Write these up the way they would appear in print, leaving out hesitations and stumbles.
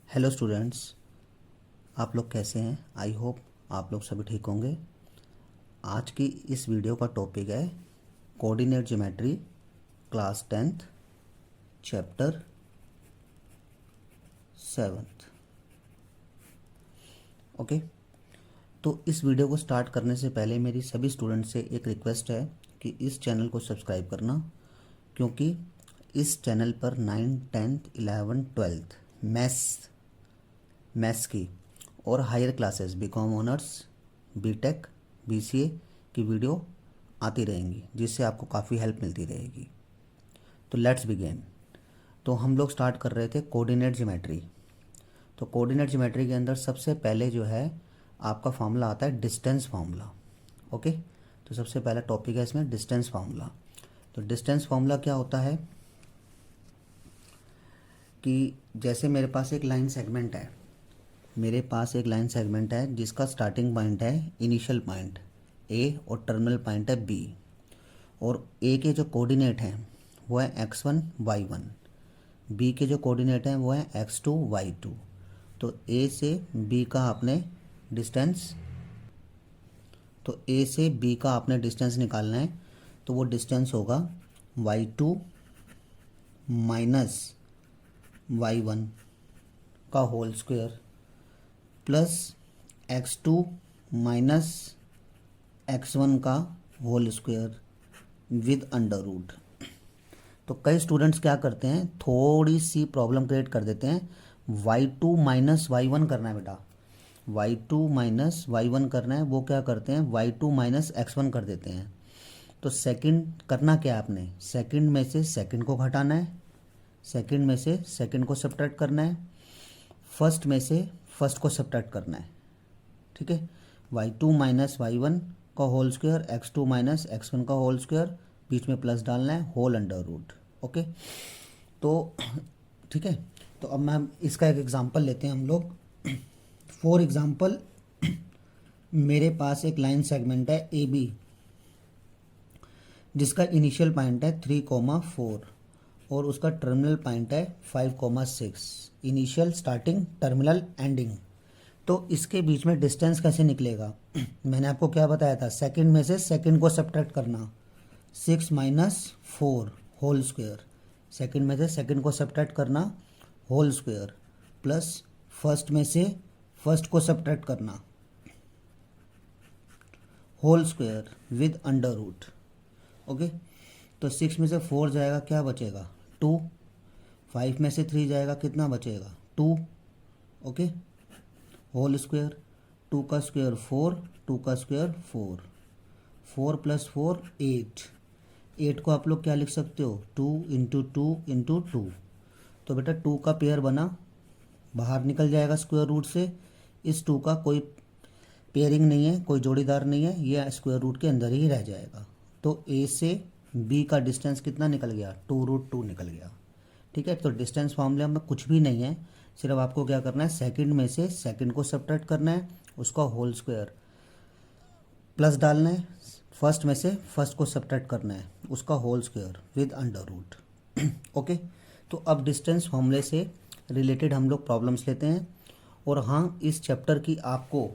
Hello students, आप लोग कैसे हैं। आई होप आप लोग सभी ठीक होंगे। आज की इस वीडियो का टॉपिक है coordinate geometry class 10th chapter 7th। Okay, तो इस वीडियो को स्टार्ट करने से पहले मेरी सभी स्टूडेंट्स से एक रिक्वेस्ट है कि इस चैनल को सब्सक्राइब करना, क्योंकि इस चैनल पर 9th 10th 11th 12th maths की और higher classes BCom honours, BTech, BCA की वीडियो आती रहेंगी, जिससे आपको काफ़ी हेल्प मिलती रहेगी। तो लेट्स बिगिन। तो हम लोग स्टार्ट कर रहे थे कोऑर्डिनेट ज्योमेट्री। तो कोऑर्डिनेट ज्योमेट्री के अंदर सबसे पहले जो है आपका फार्मूला आता है डिस्टेंस फार्मूला। ओके, तो सबसे पहला टॉपिक है इसमें डिस्टेंस फार्मूला। तो डिस्टेंस फार्मूला क्या होता है कि जैसे मेरे पास एक लाइन सेगमेंट है जिसका स्टार्टिंग पॉइंट है इनिशियल पॉइंट ए और टर्मिनल पॉइंट है बी, और ए के जो कोऑर्डिनेट हैं वो है x1 y1, बी के जो कोऑर्डिनेट हैं वो है x2 y2। तो ए से बी का आपने डिस्टेंस निकालना है। तो वो डिस्टेंस होगा y2 माइनस y1 का whole square plus x2 minus x1 का whole square with under root. तो कई स्टूडेंट्स क्या करते हैं, थोड़ी सी प्रॉब्लम क्रिएट कर देते हैं। y2 माइनस y1 करना है बेटा, y2 माइनस y1 करना है, वो क्या करते हैं y2 माइनस x1 कर देते हैं। तो सेकंड करना क्या है आपने, सेकंड में से सेकंड को घटाना है, सेकंड में से सेकंड को सब्ट्रैक्ट करना है, फर्स्ट में से फर्स्ट को सब्ट्रैक्ट करना है। ठीक है, y2 माइनस y1 का whole square, x2 minus x1 का होल स्क्वायर, बीच में प्लस डालना है, होल अंडर रूट। ओके, तो ठीक है। तो अब मैं इसका एक एग्जांपल लेते हैं हम लोग। फॉर एग्जांपल मेरे पास एक लाइन सेगमेंट है ए बी जिसका इनिशियल पॉइंट है 3,4 और उसका टर्मिनल पॉइंट है 5,6। Initial, starting, terminal, ending. तो इसके बीच में डिस्टेंस कैसे निकलेगा मैंने आपको क्या बताया था, सेकंड में से सेकंड को सब्ट्रैक्ट करना, 6 माइनस 4 होल स्क्वायर, सेकंड में से सेकंड को सब्ट्रैक्ट करना होल स्क्वायर, प्लस फर्स्ट में से फर्स्ट को सब्ट्रैक्ट करना whole square with under root. Okay, तो 6 में से 4 जाएगा, क्या बचेगा 2, 5 में से 3 जाएगा, कितना बचेगा 2। ओके, होल स्क्वायर, 2 का स्क्वायर 4, 2 का स्क्वायर 4, 4 प्लस 4 8। 8 को आप लोग क्या लिख सकते हो, 2 इंटू 2 इंटू 2। तो बेटा 2 का पेयर बना, बाहर निकल जाएगा स्क्वायर रूट से। इस 2 का कोई पेयरिंग नहीं है, कोई जोड़ीदार नहीं है, ये स्क्वायर रूट के अंदर ही रह जाएगा। तो ए से बी का डिस्टेंस कितना निकल गया, 2√2 निकल गया। ठीक है, तो डिस्टेंस फॉर्मूला में कुछ भी नहीं है, सिर्फ आपको क्या करना है, सेकंड में से सेकंड को सब्ट्रैक्ट करना है, उसका होल स्क्वायर प्लस डालना है, फर्स्ट में से फर्स्ट को सब्ट्रैक्ट करना है, उसका whole square with under root. Okay, तो अब डिस्टेंस फॉर्मूले से रिलेटेड हम लोग प्रॉब्लम्स लेते हैं। और हाँ, इस चैप्टर की आपको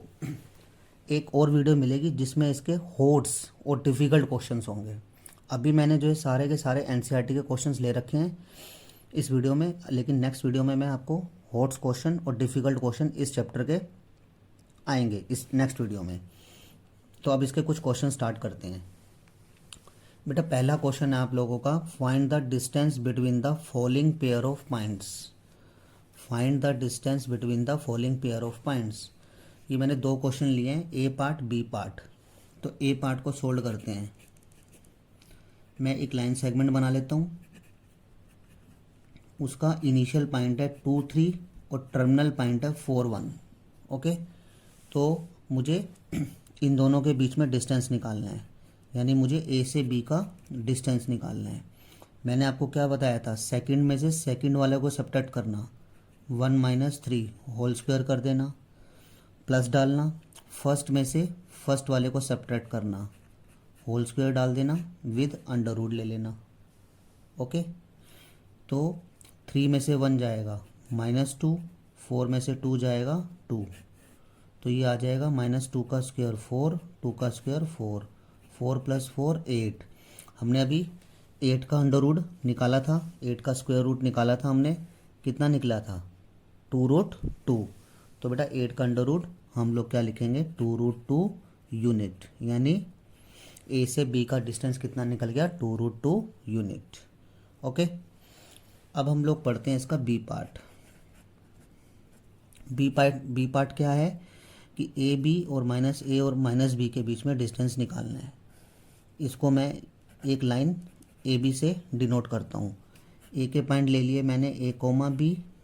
एक और वीडियो मिलेगी जिसमें इसके हॉट्स और डिफ़िकल्ट क्वेश्चंस होंगे। अभी मैंने जो है सारे के सारे एनसीईआरटी के क्वेश्चंस ले रखे हैं इस वीडियो में, लेकिन नेक्स्ट वीडियो में मैं आपको हॉट्स क्वेश्चन और डिफ़िकल्ट क्वेश्चन इस चैप्टर के आएंगे इस नेक्स्ट वीडियो में। तो अब इसके कुछ क्वेश्चन स्टार्ट करते हैं। बेटा पहला क्वेश्चन है आप लोगों का, find the distance between the following pair of points. Find the distance between the following pair of points. ये मैंने दो क्वेश्चन लिए हैं, ए पार्ट बी पार्ट। तो ए पार्ट को सोल्व करते हैं। मैं एक लाइन सेगमेंट बना लेता हूँ, उसका इनिशियल पॉइंट है 2 3 और टर्मिनल पॉइंट है 4 1। ओके, तो मुझे इन दोनों के बीच में डिस्टेंस निकालना है, यानी मुझे ए से बी का डिस्टेंस निकालना है। मैंने आपको क्या बताया था, सेकंड में से सेकंड वाले को सब्ट्रैक्ट करना, 1 माइनस 3 होल स्क्वायर कर देना, प्लस डालना, फर्स्ट में से फर्स्ट वाले को सब्ट्रैक्ट करना, होल स्क्वायर डाल देना, विद अंडर रूट ले लेना। ओके, तो 3 में से 1 जाएगा, -2, 4 में से 2 जाएगा 2, तो ये आ जाएगा -2 का स्क्वायर 4, 2 का स्क्वायर 4, 4 + 4 8। हमने अभी 8 का अंडर रूट निकाला था, 8 का स्क्वायर रूट निकाला था हमने, कितना निकला था 2√2। तो बेटा 8 का अंडर रूट हम लोग क्या लिखेंगे 2√2 यूनिट, यानी ए से बी का डिस्टेंस कितना निकल गया 2√2 यूनिट। ओके, अब हम लोग पढ़ते हैं इसका बी पार्ट। बी पार्ट क्या है कि ए बी और -a और -b के बीच में डिस्टेंस निकालना है। इसको मैं एक लाइन ए बी से डिनोट करता हूँ। ए के पॉइंट ले लिए मैंने a,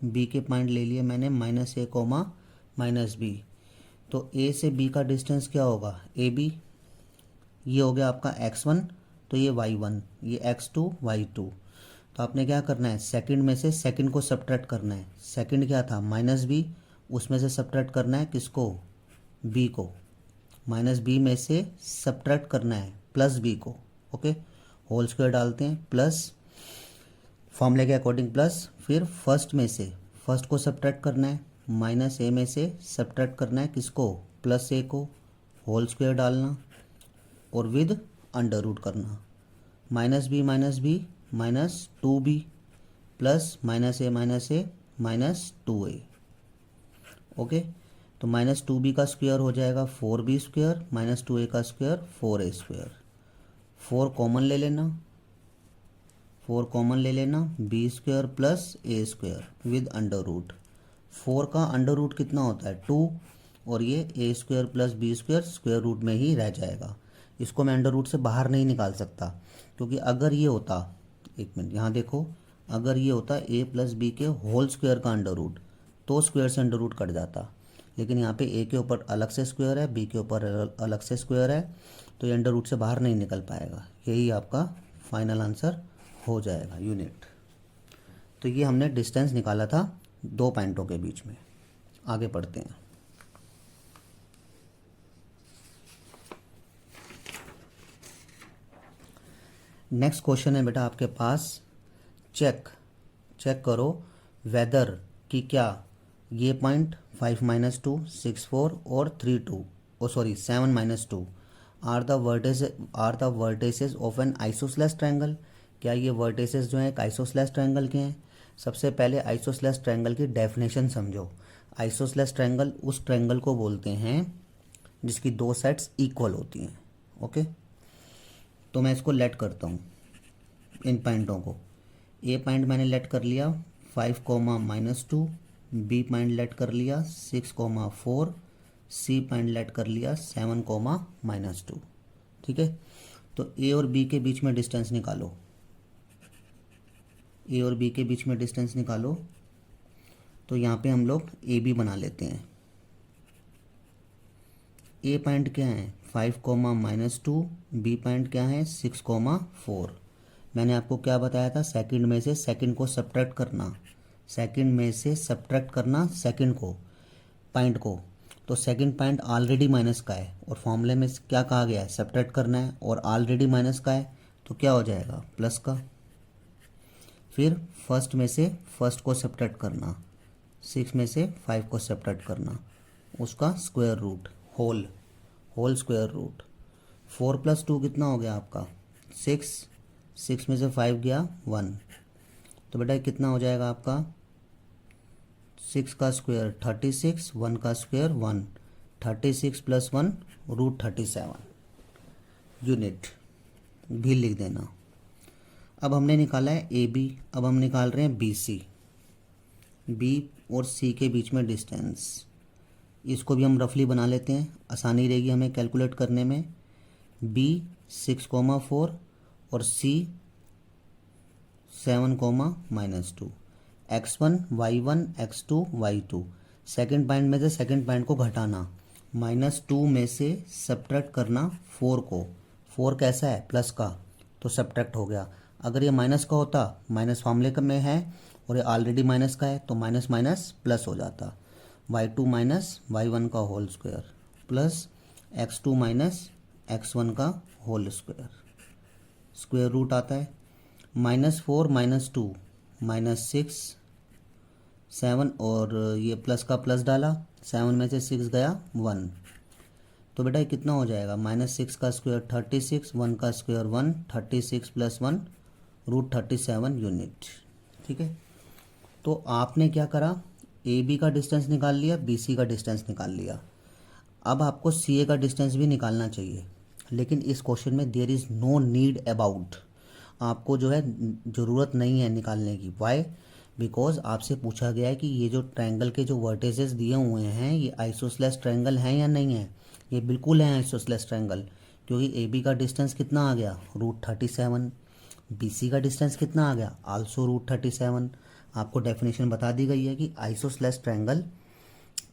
बी के पॉइंट ले लिए मैंने -a, -b। तो a से b का डिस्टेंस क्या होगा ए बी, ये हो गया आपका x1, तो ये y1, ये x2 y2। तो आपने क्या करना है सेकंड में से सेकंड को सब्ट्रैक्ट करना है। सेकंड क्या था -b, उसमें से सब्ट्रैक्ट करना है किसको b को, -b में से सब्ट्रैक्ट करना है +b को। ओके, होल स्क्वायर डालते हैं प्लस फॉर्मूले के अकॉर्डिंग प्लस, फिर फर्स्ट में से फर्स्ट को सब्ट्रैक्ट करना है, -a में से सब्ट्रैक्ट करना है किसको +a को, होल स्क्वायर डालना और विद अंडर रूट करना, -b -2b plus -a -2a। Okay, तो -2b का स्क्वायर हो जाएगा 4b स्क्वायर, -2a का स्क्वायर 4a स्क्वायर। 4 कॉमन ले लेना, 4 कॉमन ले लेना, b square plus a square with under root. 4 का अंडर रूट कितना होता है 2, और ये a square plus b square square root में ही रह जाएगा। इसको मैं अंडर रूट से बाहर नहीं निकाल सकता, क्योंकि अगर ये होता, एक मिनट यहाँ देखो, अगर ये होता a + b के होल स्क्वायर का अंडर रूट तो स्क्वायर से अंडर रूट कट जाता, लेकिन यहाँ पे a के ऊपर अलग से स्क्वायर है, b के ऊपर अलग से स्क्वायर है, तो ये अंडर रूट से बाहर नहीं निकल पाएगा। यही आपका फाइनल आंसर हो जाएगा यूनिट। तो ये हमने डिस्टेंस निकाला था दो पॉइंटों के बीच में। आगे पढ़ते हैं। नेक्स्ट क्वेश्चन है बेटा आपके पास, चेक करो वेदर कि क्या ये पॉइंट 5 - 2 6 4 और 3 2 7 - 2 are the vertices of an isosceles triangle. क्या ये वर्टिसेस जो हैं एक आइसोसेलेस ट्रायंगल के हैं। सबसे पहले आइसोसेलेस ट्रायंगल की डेफिनेशन समझो। आइसोसेलेस ट्रायंगल उस ट्रायंगल को बोलते हैं जिसकी दो साइड्स इक्वल होती हैं। ओके, तो मैं इसको लेट करता हूँ इन पॉइंटों को। ए पॉइंट मैंने लेट कर लिया 5, -2, बी पॉइंट लेट कर लिया 6, 4, सी पॉइंट लेट कर लिया 7, -2। ठीक है, तो ए और बी के बीच में डिस्टेंस निकालो। ए और बी के बीच में डिस्टेंस निकालो, तो यहाँ पे हम लोग ए बी बना लेते हैं। ए पॉइंट क्या है 5, -2, बी पॉइंट क्या है 6, 4। मैंने आपको क्या बताया था, सेकंड में से सेकंड को सब्ट्रैक्ट करना, सेकंड में से सब्ट्रैक्ट करना सेकंड को पॉइंट को। तो सेकंड पॉइंट ऑलरेडी माइनस का है और फॉर्मूले में क्या कहा गया है सब्ट्रैक्ट करना है, और ऑलरेडी माइनस का है तो क्या हो जाएगा प्लस का। फिर फर्स्ट में से फर्स्ट को सब्ट्रैक्ट करना, 6 में से 5 को सब्ट्रैक्ट करना, उसका square root whole square root. 4 + 2 कितना हो गया आपका 6 में से 5 गया 1, तो बेटा कितना हो जाएगा आपका 6 का स्क्वायर 36, 1 का स्क्वायर 1, 36 + 1 √37 यूनिट भी लिख देना। अब हमने निकाला है ए बी, अब हम निकाल रहे हैं बी सी। बी और सी के बीच में डिस्टेंस, इसको भी हम रफली बना लेते हैं, आसानी रहेगी हमें कैलकुलेट करने में। बी 6, 4 और सी 7, -2। x1 y1 x2 y2। Second point में से सेकंड पॉइंट को घटाना, -2 में से सब्ट्रैक्ट करना 4 को। 4 कैसा है प्लस का, तो सब्ट्रैक्ट हो गया। अगर ये माइनस का होता, माइनस फॉर्मूले में है और ये ऑलरेडी माइनस का है तो माइनस माइनस प्लस हो जाता। y2 - y1 का whole square plus x2 - x1 का होल स्क्वायर, स्क्वायर रूट आता है। -4 - 2 -6 7 और ये प्लस का प्लस डाला, 7 में से 6 गया 1, तो बेटा ये कितना हो जाएगा, -6 का स्क्वायर 36, 1 का स्क्वायर 1, 36 + 1 √37 यूनिट। ठीक है, तो आपने क्या करा, ए बी का डिस्टेंस निकाल लिया, बी सी का डिस्टेंस निकाल लिया। अब आपको सी ए का डिस्टेंस भी निकालना चाहिए, लेकिन इस क्वेश्चन में there is no need about, आपको जो है ज़रूरत नहीं है निकालने की। वाई? बिकॉज आपसे पूछा गया है कि ये जो ट्रायंगल के जो वर्टिसेस दिए हुए हैं ये आइसोसेलेस ट्रायंगल हैं या नहीं है। ये बिल्कुल है आइसोसेलेस ट्रायंगल, क्योंकि ए बी का डिस्टेंस कितना आ गया, √37, बी सी का डिस्टेंस कितना आ गया, आल्सो √37। आपको डेफिनेशन बता दी गई है कि आइसोसेलेस ट्रायंगल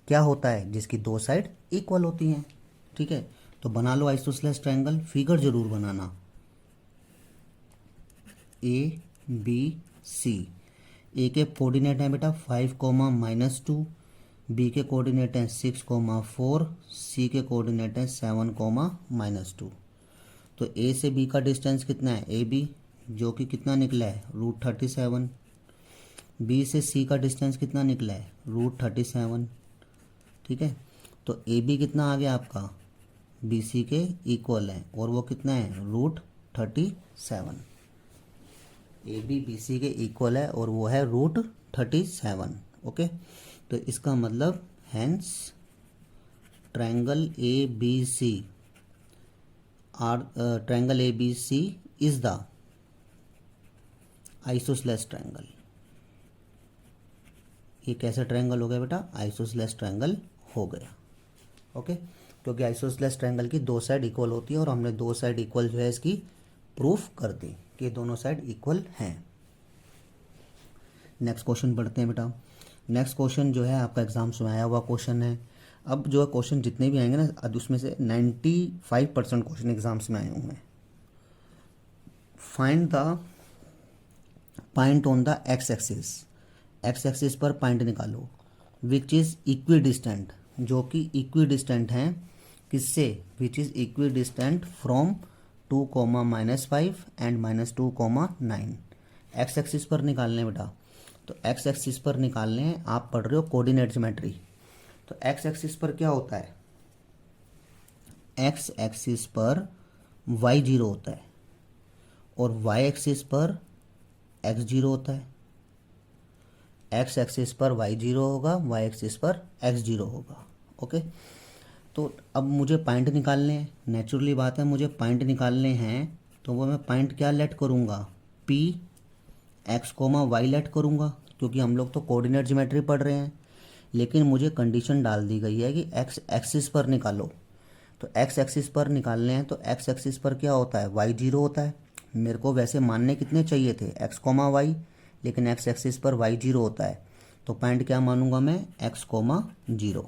क्या होता है, जिसकी दो साइड इक्वल होती हैं। ठीक है, तो बना लो आइसोसेलेस ट्रायंगल, फिगर जरूर बनाना, ए बी सी। ए के कोऑर्डिनेट हैं बेटा 5, -2, बी के कोऑर्डिनेट हैं 6, 4, सी के कोऑर्डिनेट हैं 7, -2। तो ए से बी का डिस्टेंस कितना है, ए बी, जो कि कितना निकला है, √37। बी से सी का डिस्टेंस कितना निकला है, √37। ठीक है, तो ए बी कितना आ गया आपका, बी सी के इक्वल है, और वो कितना है, √37। ए बी बी सी के इक्वल है और वो है √37। ओके, तो इसका मतलब hence triangle A B C triangle A B C is the isosceles triangle. ये कैसा ट्रायंगल हो गया बेटा, आइसोसेलेस ट्रायंगल हो गया। ओके, क्योंकि आइसोसेलेस ट्रायंगल की दो साइड इक्वल होती है और हमने दो साइड इक्वल जो है इसकी प्रूफ कर दी कि दोनों साइड इक्वल हैं। नेक्स्ट क्वेश्चन पढ़ते हैं बेटा। नेक्स्ट क्वेश्चन जो है आपका एग्जाम्स में आया हुआ क्वेश्चन है। अब जो है क्वेश्चन जितने भी आएंगे ना, अब उसमें से 95% क्वेश्चन एग्जाम्स में आए हुए हैं। Find the point on the x axis, x axis पर पॉइंट निकालो विच इज़ इक्वी डिस्टेंट, जो कि इक्वी डिस्टेंट हैं किससे, which is equi distant from 2, -5 and -2, 9। X axis पर निकालने बेटा, तो एक्स एक्सिस पर निकालने हैं, आप पढ़ रहे हो कोऑर्डिनेट ज्योमेट्री। तो एक्स एक्सिस पर क्या होता है, एक्स एक्सिस पर y0 होता है और y एक्सिस पर x0 होता है। एक्स एक्सिस पर y0 होगा, y एक्सिस पर x0 होगा। ओके, तो अब मुझे पॉइंट निकालने हैं, नेचुरली बात है मुझे पॉइंट निकालने हैं, तो वो मैं पॉइंट क्या लेट करूँगा, P x, y लेट करूँगा, क्योंकि हम लोग तो कोऑर्डिनेट ज्योमेट्री पढ़ रहे हैं। लेकिन मुझे कंडीशन डाल दी गई है कि एक्स एक्सिस पर निकालो, तो एक्स एक्सिस पर निकालने हैं, तो एक्स एक्सिस पर क्या होता है, y0 होता है। मेरे को वैसे मानने कितने चाहिए थे, x, y, लेकिन एक्स एक्सिस पर y0 होता है, तो पॉइंट क्या मानूंगा मैं, x, 0,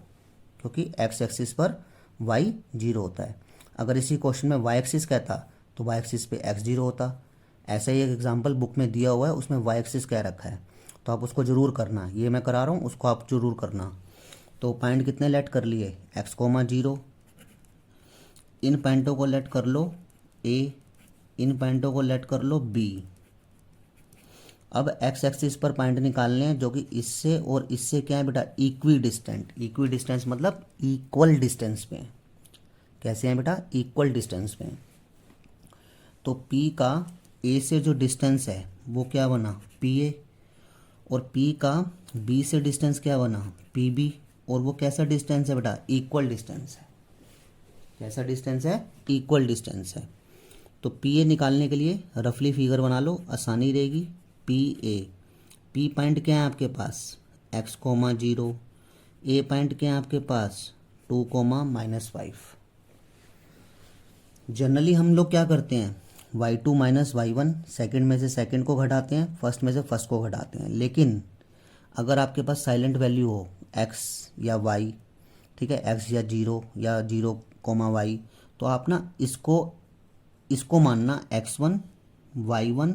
क्योंकि एक्स एक्सिस पर y0 होता है। अगर इसी क्वेश्चन में y एक्सिस कहता तो y एक्सिस पे x0 होता। ऐसा ही एक एग्जाम्पल बुक में दिया हुआ है, उसमें y एक्सिस कह रखा है, तो आप उसको ज़रूर करना, ये मैं करा रहा हूँ, उसको आप ज़रूर करना। तो पॉइंट कितने लेट कर लिए, x, 0, इन पॉइंटों को लेट कर लो a, इन पॉइंटों को लेट कर लो b। अब एक्स एक्सिस पर पॉइंट निकालने हैं जो कि इससे और इससे क्या है बेटा, इक्वी डिस्टेंट। इक्वी डिस्टेंस मतलब इक्वल डिस्टेंस पे, कैसे हैं बेटा, इक्वल डिस्टेंस पे। तो P का A से जो डिस्टेंस है वो क्या बना, PA, और P का B से डिस्टेंस क्या बना, PB, और वो कैसा डिस्टेंस है बेटा, इक्वल डिस्टेंस है। कैसा डिस्टेंस है, इक्वल डिस्टेंस है। तो PA निकालने के लिए रफली फिगर बना लो, आसानी रहेगी। PA, P पॉइंट क्या है आपके पास, x, 0, A पॉइंट क्या है आपके पास 2, -5। जनरली हम लोग क्या करते हैं, y2 - y1, सेकंड में से सेकंड को घटाते हैं, फर्स्ट में से फर्स्ट को घटाते हैं। लेकिन अगर आपके पास साइलेंट वैल्यू हो x या y, ठीक है, x या 0 या 0, y, तो आप ना इसको मानना x1 y1,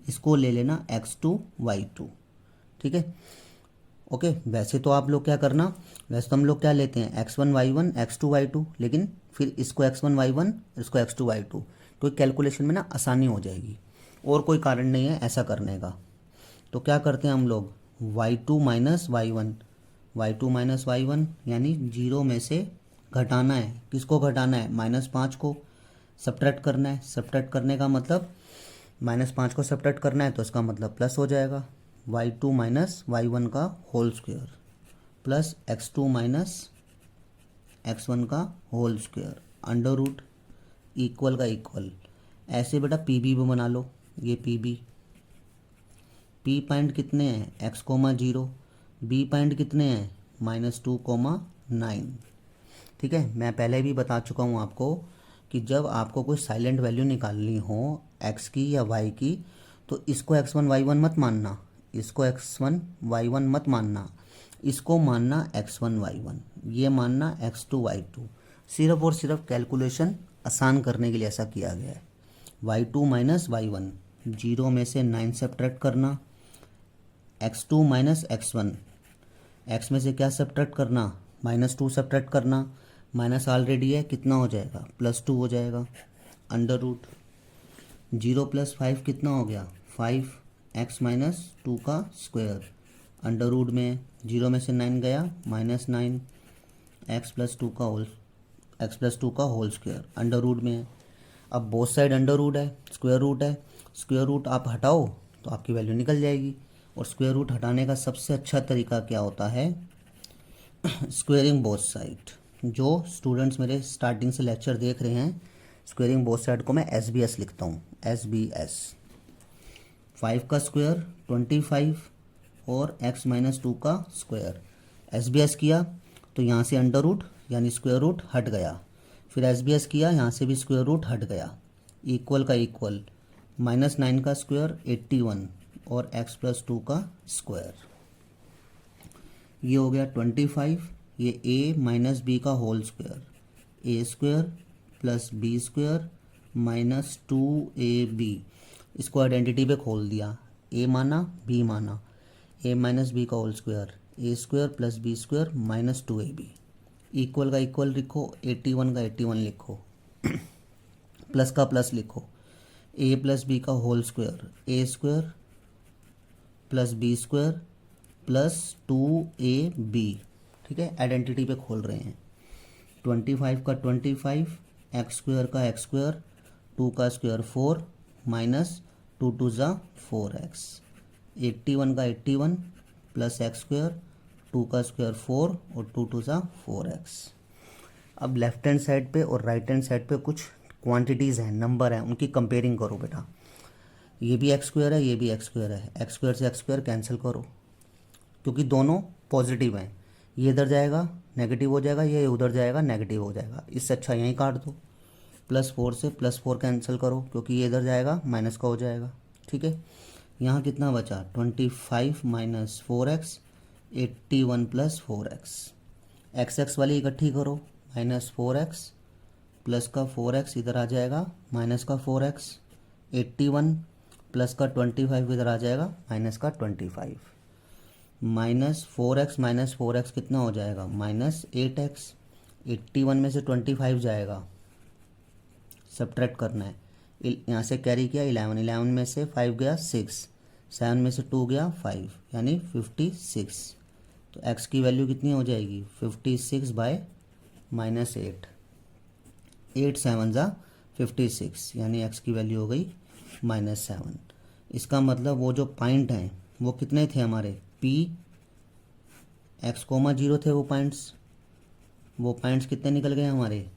इसको ले लेना x2 y2। ठीक है, ओके। वैसे तो आप लोग क्या करना, वैसे तो हम लोग क्या लेते हैं x1 y1 x2 y2, लेकिन फिर इसको x1 y1 इसको x2 y2, तो कैलकुलेशन में ना आसानी हो जाएगी, और कोई कारण नहीं है ऐसा करने का। तो क्या करते हैं हम लोग, y2 minus y1, y2 minus y1 यानी 0 में से घटाना है। किसको घटाना है? -5 को सब्ट्रैक्ट करना है। सब्ट्रैक्ट करने का मतलब -5 को सब्ट्रैक्ट करना है तो इसका मतलब प्लस हो जाएगा। y2 माइनस y1 का whole square plus x2 minus x1 का whole square under root equal का इक्वल। ऐसे बेटा पी बी बना लो। ये पी बी, पी पॉइंट कितने हैं? x, 0। बी पॉइंट कितने हैं? -2, 9। ठीक है, मैं पहले भी बता चुका हूँ आपको कि जब आपको कोई साइलेंट वैल्यू निकालनी हो x की या y की तो इसको x1 y1 मत मानना, इसको x1 y1 मत मानना, इसको मानना x1 y1, ये मानना x2 y2। सिर्फ और सिर्फ कैलकुलेशन आसान करने के लिए ऐसा किया गया है। y2 माइनस y1, 0 में से 9 सब्ट्रैक्ट करना, x2 माइनस x1, x में से क्या सब्ट्रैक्ट करना? -2 सब्ट्रैक्ट करना। माइनस ऑलरेडी है, कितना हो जाएगा? +2 हो जाएगा अंडर रूट 0 + 5 कितना हो गया? 5x माइनस 2 का स्क्वायर अंडर रूट में 0 में से 9 गया -9 x + 2 का होल स्क्वायर अंडर रूट में है। अब बोथ साइड अंडर रूट है, स्क्वायर रूट है, स्क्वायर रूट आप हटाओ तो आपकी वैल्यू निकल जाएगी। और स्क्वायर रूट हटाने का सबसे अच्छा तरीका क्या होता है? Squaring both side. जो स्टूडेंट्स मेरे स्टार्टिंग से लेक्चर देख रहे हैं, स्क्वेयरिंग बोथ साइड को मैं SBS लिखता हूँ, SBS। 5 का स्क्वायर 25 और x माइनस 2 का स्क्वायर। SBS किया तो यहाँ से अंडर रूट यानी स्क्वायर रूट हट गया, फिर SBS किया, यहाँ से भी स्क्वायर रूट हट गया, इक्वल का इक्वल। -9 का स्क्वायर 81 और x + 2 का स्क्वायर। ये हो गया 25, ये a माइनस बी का whole square, a² + b² minus 2ab। इसको आइडेंटिटी पे खोल दिया, a माना b माना, a माइनस बी का whole square, a² + b² minus 2ab। Equal का इक्वल लिखो, 81 का 81 लिखो, प्लस का प्लस लिखो, a + b का whole square, a² + b² + 2ab। ठीक है, आइडेंटिटी पे खोल रहे हैं। 25 का 25, x² का x², 2 का स्क्वायर 4 माइनस 2 2 ज़ा 4x। 81 का 81 प्लस x², 2 का स्क्वायर 4 और 2 2 ज़ा 4x। अब लेफ्ट हैंड साइड पे और राइट हैंड साइड पे कुछ क्वांटिटीज़ हैं, नंबर हैं, उनकी कंपेयरिंग करो बेटा। ये भी x² है, ये भी x² है, x² से x² कैंसिल करो क्योंकि दोनों पॉजिटिव हैं। ये इधर जाएगा नेगेटिव हो जाएगा, ये उधर जाएगा नेगेटिव हो जाएगा, इससे अच्छा यहीं काट दो। +4 से +4 कैंसिल करो क्योंकि ये इधर जाएगा माइनस का हो जाएगा। ठीक है, यहाँ कितना बचा? 25 - 4x, 81 + 4x। x वाली इकट्ठी करो, -4x प्लस का 4x इधर आ जाएगा, माइनस का 4x, 81 प्लस का 25 इधर आ जाएगा, माइनस का 25। -4x कितना हो जाएगा? -8x। 81 में से 25 जाएगा, सब्ट्रैक्ट करना है, यहाँ से कैरी किया 11 में से 5 गया 6, 7 में से 2 गया 5 यानी 56। तो x की वैल्यू कितनी हो जाएगी? 56 बाय -8, 8 7 ज़ा 56 यानी x की वैल्यू हो गई -7। इसका मतलब वो जो पॉइंट हैं वो कितने थे हमारे? P x, 0 थे वो पॉइंट्स कितने निकल गए हमारे?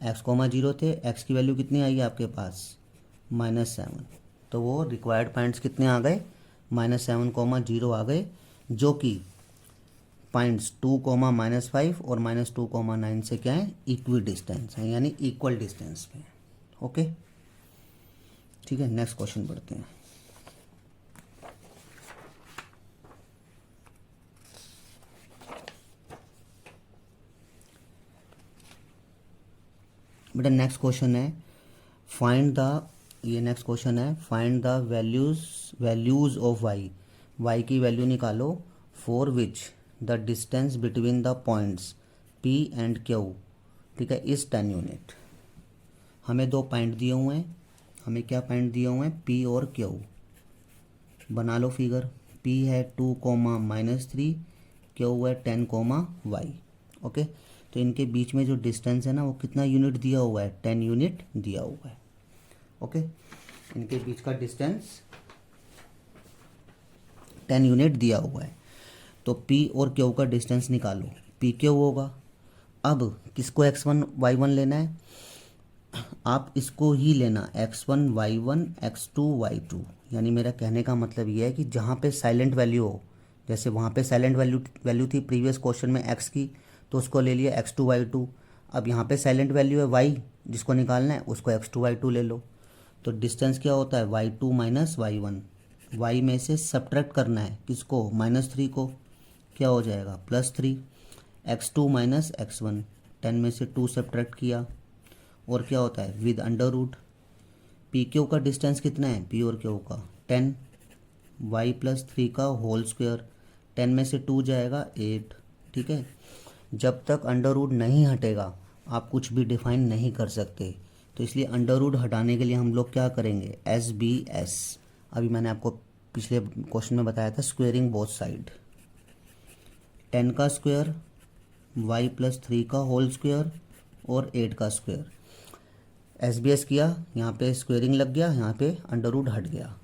x, 0 थे, x की वैल्यू कितनी आई आपके पास? -7। तो वो रिक्वायर्ड पॉइंट्स कितने आ गए? -7, 0 आ गए, जो कि पॉइंट्स 2, -5 और -2, 9 से क्या है? इक्वी डिस्टेंस है यानी इक्वल डिस्टेंस पे। ओके, ठीक है, नेक्स्ट क्वेश्चन पढ़ते हैं। बेटा नेक्स्ट क्वेश्चन है नेक्स्ट क्वेश्चन है find the values of y की वैल्यू निकालो for which the distance between the points P and Q, ठीक है, इज 10 यूनिट। हमें दो पॉइंट दिए हुए हैं, हमें क्या पॉइंट दिए हुए हैं? P और Q। बना लो फिगर, पी है 2, क्यू है 10, ओके। तो इनके बीच में जो डिस्टेंस है ना वो कितना यूनिट दिया हुआ है, 10 यूनिट दिया हुआ है, ओके। इनके बीच का डिस्टेंस 10 यूनिट दिया हुआ है। तो पी और क्यू का डिस्टेंस निकालो, पी क्यू होगा। अब किसको x1 y1 लेना है, आप इसको ही लेना x1 y1 x2 y2। यानी मेरा कहने का मतलब ये है कि जहाँ पे साइलेंट वैल्यू हो, जैसे वहाँ पे साइलेंट वैल्यू थी प्रीवियस क्वेश्चन में x की, तो उसको ले लिया x2 y2। अब यहाँ पे साइलेंट वैल्यू है y, जिसको निकालना है उसको x2 y2 ले लो। तो डिस्टेंस क्या होता है, y2 माइनस y1। y में से सब्ट्रैक्ट करना है किसको, -3 को, क्या हो जाएगा +3। x2 माइनस x1, 10 में से 2 सब्ट्रैक्ट किया, और क्या होता है with under root. P Q का डिस्टेंस कितना है, पी और क्यू का 10, y+3 का होल स्क्वायर, 10 में से 2 जाएगा 8, ठीक है। जब तक अंडर रूट नहीं हटेगा आप कुछ भी डिफाइन नहीं कर सकते, तो इसलिए अंडर रूट हटाने के लिए हम लोग क्या करेंगे, SBS। अभी मैंने आपको पिछले क्वेश्चन में बताया था स्क्वेयरिंग बोथ साइड, 10 का स्क्वायर, y+3 का होल स्क्वायर और 8 का स्क्वायर। SBS किया, यहाँ पे स्क्वेयरिंग लग गया, यहाँ पे अंडर रूट हट गया।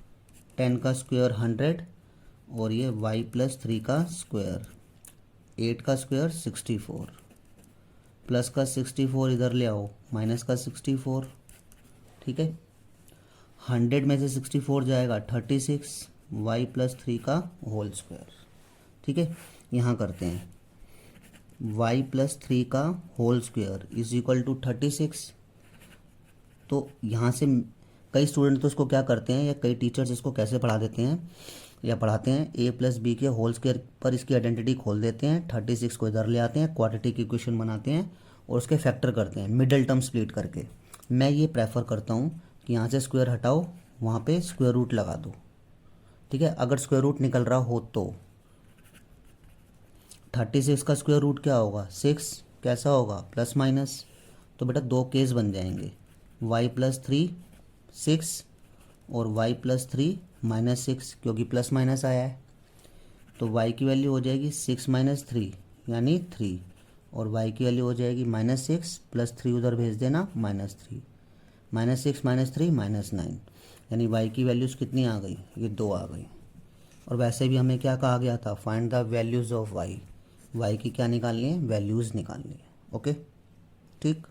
10 का स्क्वायर 100 और ये y+3 का स्क्वायर, 8 का स्क्वायर 64, प्लस का 64 इधर ले आओ, माइनस का 64, ठीक है। 100 में से 64 जाएगा 36, y+3 का होल स्क्वायर, ठीक है। यहाँ करते हैं y+3 का whole square is equal to 36। तो यहाँ से कई स्टूडेंट तो इसको क्या करते हैं, या कई टीचर्स इसको कैसे पढ़ा देते हैं या पढ़ाते हैं, a+b के होल स्क्वायर पर इसकी आइडेंटिटी खोल देते हैं, 36 को इधर ले आते हैं, क्वाड्रेटिक इक्वेशन बनाते हैं और उसके फैक्टर करते हैं मिडिल टर्म स्प्लिट करके। मैं ये प्रेफर करता हूँ कि यहाँ से स्क्वायर हटाओ, वहाँ पे स्क्वायर रूट लगा दो, ठीक है। अगर स्क्वायर रूट निकल रहा हो तो 36 का स्क्वायर रूट क्या होगा, 6, कैसा होगा प्लस माइनस। तो बेटा दो केस बन जाएंगे, y+3 6 और y+3 -6, क्योंकि प्लस माइनस आया है। तो y की वैल्यू हो जाएगी 6 - 3 यानी 3, और y की वैल्यू हो जाएगी -6 + 3 उधर भेज देना -3, -6 - 3 -9, यानी y की वैल्यूज़ कितनी आ गई, ये 2 आ गई। और वैसे भी हमें क्या कहा गया था, find the values of y की क्या निकालनी है, वैल्यूज़ निकालनी है, ओके ठीक।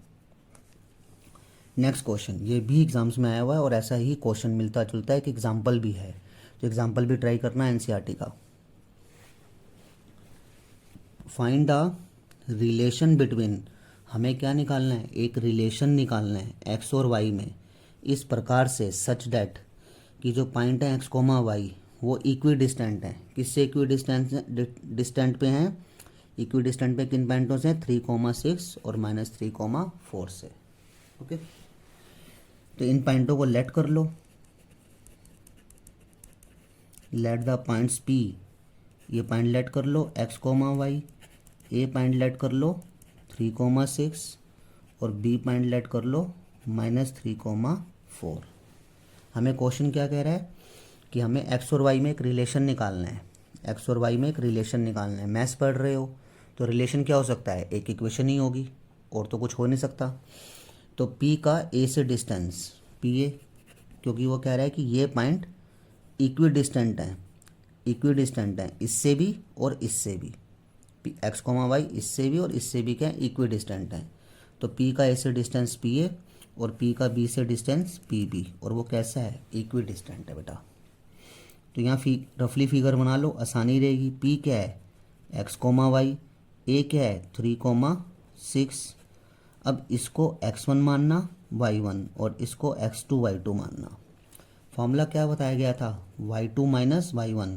नेक्स्ट क्वेश्चन, ये भी एग्जाम्स में आया हुआ है और ऐसा ही क्वेश्चन मिलता जुलता है, एक एग्जाम्पल भी है, तो एग्जाम्पल भी ट्राई करना है NCERT का। फाइंड द रिलेशन बिटवीन, हमें क्या निकालना है, एक रिलेशन निकालना है x और y में इस प्रकार से सच दैट कि जो पॉइंट है x, y वो इक्वी डिस्टेंट है। किससे इक्वी डिस्टेंट पे हैं, इक्वी डिस्टेंट पे किन पॉइंटों से, 3,6 और -3,4 से, ओके। तो इन पॉइंटों को लेट कर लो, लेट द पॉइंट्स P, ये पॉइंट लेट कर लो x, y, ए पॉइंट लेट कर लो 3,6 और बी पॉइंट लेट कर लो -3,4। हमें क्वेश्चन क्या कह रहा है कि हमें x और y में एक रिलेशन निकालना है, x और y में एक रिलेशन निकालना है। मैथ्स पढ़ रहे हो तो रिलेशन क्या हो सकता है, एक इक्वेशन ही होगी और तो कुछ हो नहीं सकता। तो P का A से डिस्टेंस PA, क्योंकि वो कह रहा है कि ये पॉइंट इक्वी डिस्टेंट है इससे भी और इससे भी, x, y इससे भी और इससे भी क्या है, इक्वी डिस्टेंट है। तो P का A से डिस्टेंस PA और P का B से डिस्टेंस PB, और वो कैसा है, इक्वी डिस्टेंट है बेटा। तो यहाँ रफली फिगर बना लो, आसानी रहेगी। P क्या है, x, y, A क्या है 3,6। अब इसको x1 मानना y1 और इसको x2 y2 मानना। फॉर्मूला क्या बताया गया था, y2 माइनस y1,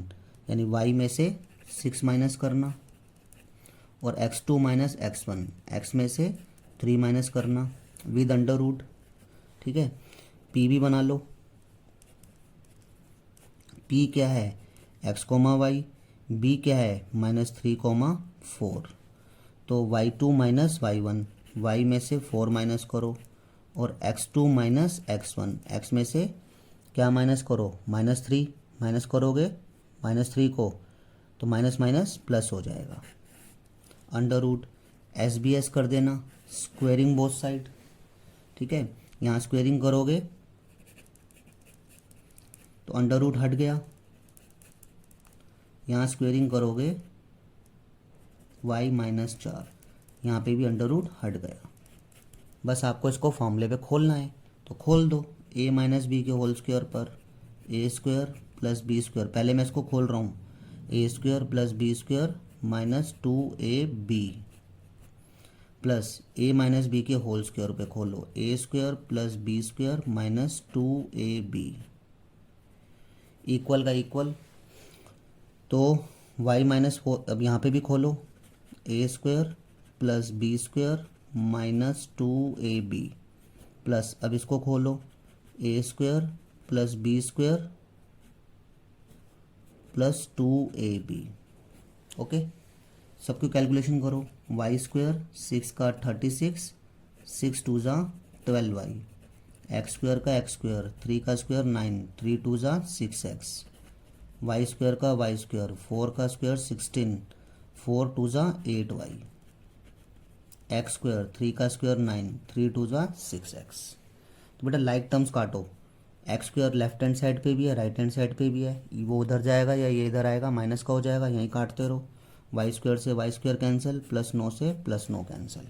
यानी y में से 6 माइनस करना, और x2 माइनस x1, x में से 3 माइनस करना विद अंडर रूट, ठीक है। P भी बना लो, P क्या है x, y, B क्या है -3,4। तो y2 माइनस y1, y में से 4 माइनस करो, और x2 माइनस x1, x में से क्या माइनस करो, -3 माइनस करोगे -3 को, तो माइनस माइनस प्लस हो जाएगा। अंडर रूट SBS कर देना, स्क्वेयरिंग बोथ साइड, ठीक है। यहाँ स्क्वेयरिंग करोगे तो अंडर रूट हट गया, यहाँ स्क्वेयरिंग करोगे y-4, यहाँ पे भी अंडर रूट हट गया। बस आपको इसको फॉर्मूले पे खोलना है, तो खोल दो a माइनस बी के होल स्क्वायर पर a square plus B square, पहले मैं इसको खोल रहा हूँ, a square plus B square minus 2ab plus a minus B के होल स्क्वायर पे खोलो, a square plus B square minus 2ab equal का इक्वल, तो y-4, अब यहाँ पे भी खोलो, a square plus B square minus 2ab plus, अब इसको खोलो, a square plus B square plus 2ab। Okay, सबकी कैलकुलेशन करो, y स्क्वायर 6 का 36, 6 2 ज़ा 12y, एक्स स्क्वायर का एक्स स्क्वायर 3 का स्क्वायर 9, 3 2 ज़ा 6x, वाई स्क्वायर का वाई स्क्वायर 4 का स्क्वायर 16, 4 2 ज़ा 8y, एक्स स्क्वायर 3 का स्क्वायर 9, 3 2 ज़ा 6x। तो बेटा लाइक टर्म्स काटो, x square left hand side पे भी है, राइट हैंड साइड पे भी है, वो उधर जाएगा या ये इधर आएगा, माइनस का हो जाएगा, यहीं काटते रहो, वाई स्क्वायर से वाई स्क्वायर कैंसिल, प्लस 9 से प्लस 9 कैंसिल।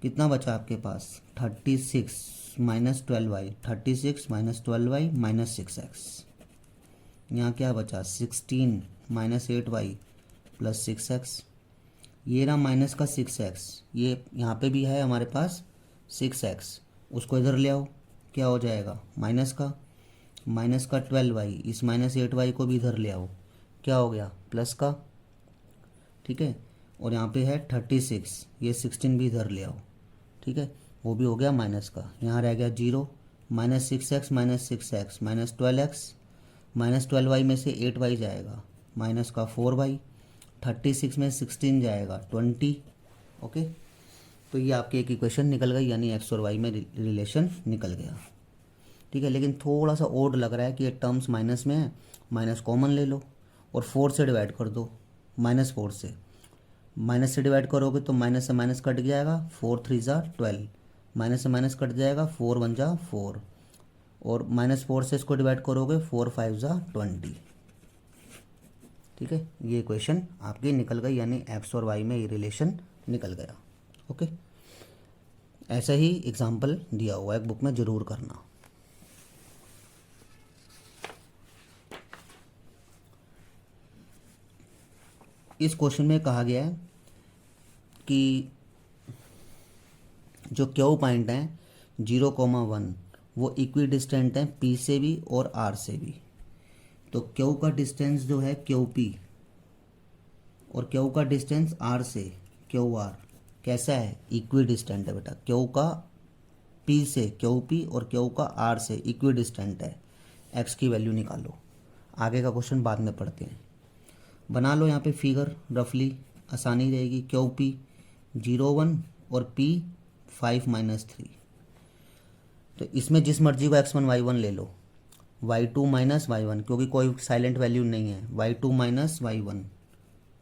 कितना बचा आपके पास, 36 minus 12y, 36 minus 12y minus 6x। यहाँ क्या बचा, 16 माइनस 8y प्लस 6x। ये रहा माइनस का 6x, ये यहाँ पे भी है हमारे पास 6x, उसको इधर ले आओ, क्या हो जाएगा, माइनस का 12y, इस माइनस 8y को भी इधर ले आओ, क्या हो गया, प्लस का, ठीक है। और यहाँ पे है 36, ये 16 भी इधर ले आओ, ठीक है, वो भी हो गया माइनस का। यहाँ रह गया 0, minus 6x minus 6x minus 12x, minus 12y में से 8y जाएगा, माइनस का 4y, 36 में 16 जाएगा 20। ओके, तो ये आपकी एक इक्वेशन निकल गई, यानी एक्स और वाई में रिलेशन निकल गया, ठीक है। लेकिन थोड़ा सा ओड लग रहा है कि ये टर्म्स माइनस में है, माइनस कॉमन ले लो और 4 से डिवाइड कर दो, -4 से, माइनस से डिवाइड करोगे तो माइनस से माइनस कट जाएगा, 4 3 ज़ा 12, माइनस से माइनस कट जाएगा, 4 1 ज़ा 4, और -4 से इसको डिवाइड करोगे, 4 5 ज़ा 20, ठीक है। ये इक्वेशन आपकी निकल गई, यानी एक्स और वाई में ये रिलेशन निकल गया। ओके, ऐसा ही एग्जाम्पल दिया हुआ है बुक में, ज़रूर करना। इस क्वेश्चन में कहा गया है कि जो क्यू पॉइंट हैं 0,1 वो इक्वी डिस्टेंट हैं पी से भी और आर से भी। तो क्यू का डिस्टेंस जो है क्यू पी और क्यू का डिस्टेंस आर से क्यू आर कैसा है, इक्वी डिस्टेंट है बेटा। क्यू का पी से क्यू पी और क्यू का आर से इक्वी डिस्टेंट है। एक्स की वैल्यू निकालो, आगे का क्वेश्चन बाद में पढ़ते हैं। बना लो यहाँ पे फिगर रफली, आसानी रहेगी। क्यू पी 0,1 और पी 5 - 3। तो इसमें जिस मर्जी को x1 y1 ले लो, y2 माइनस y1, क्योंकि कोई साइलेंट वैल्यू नहीं है, y2 minus y1,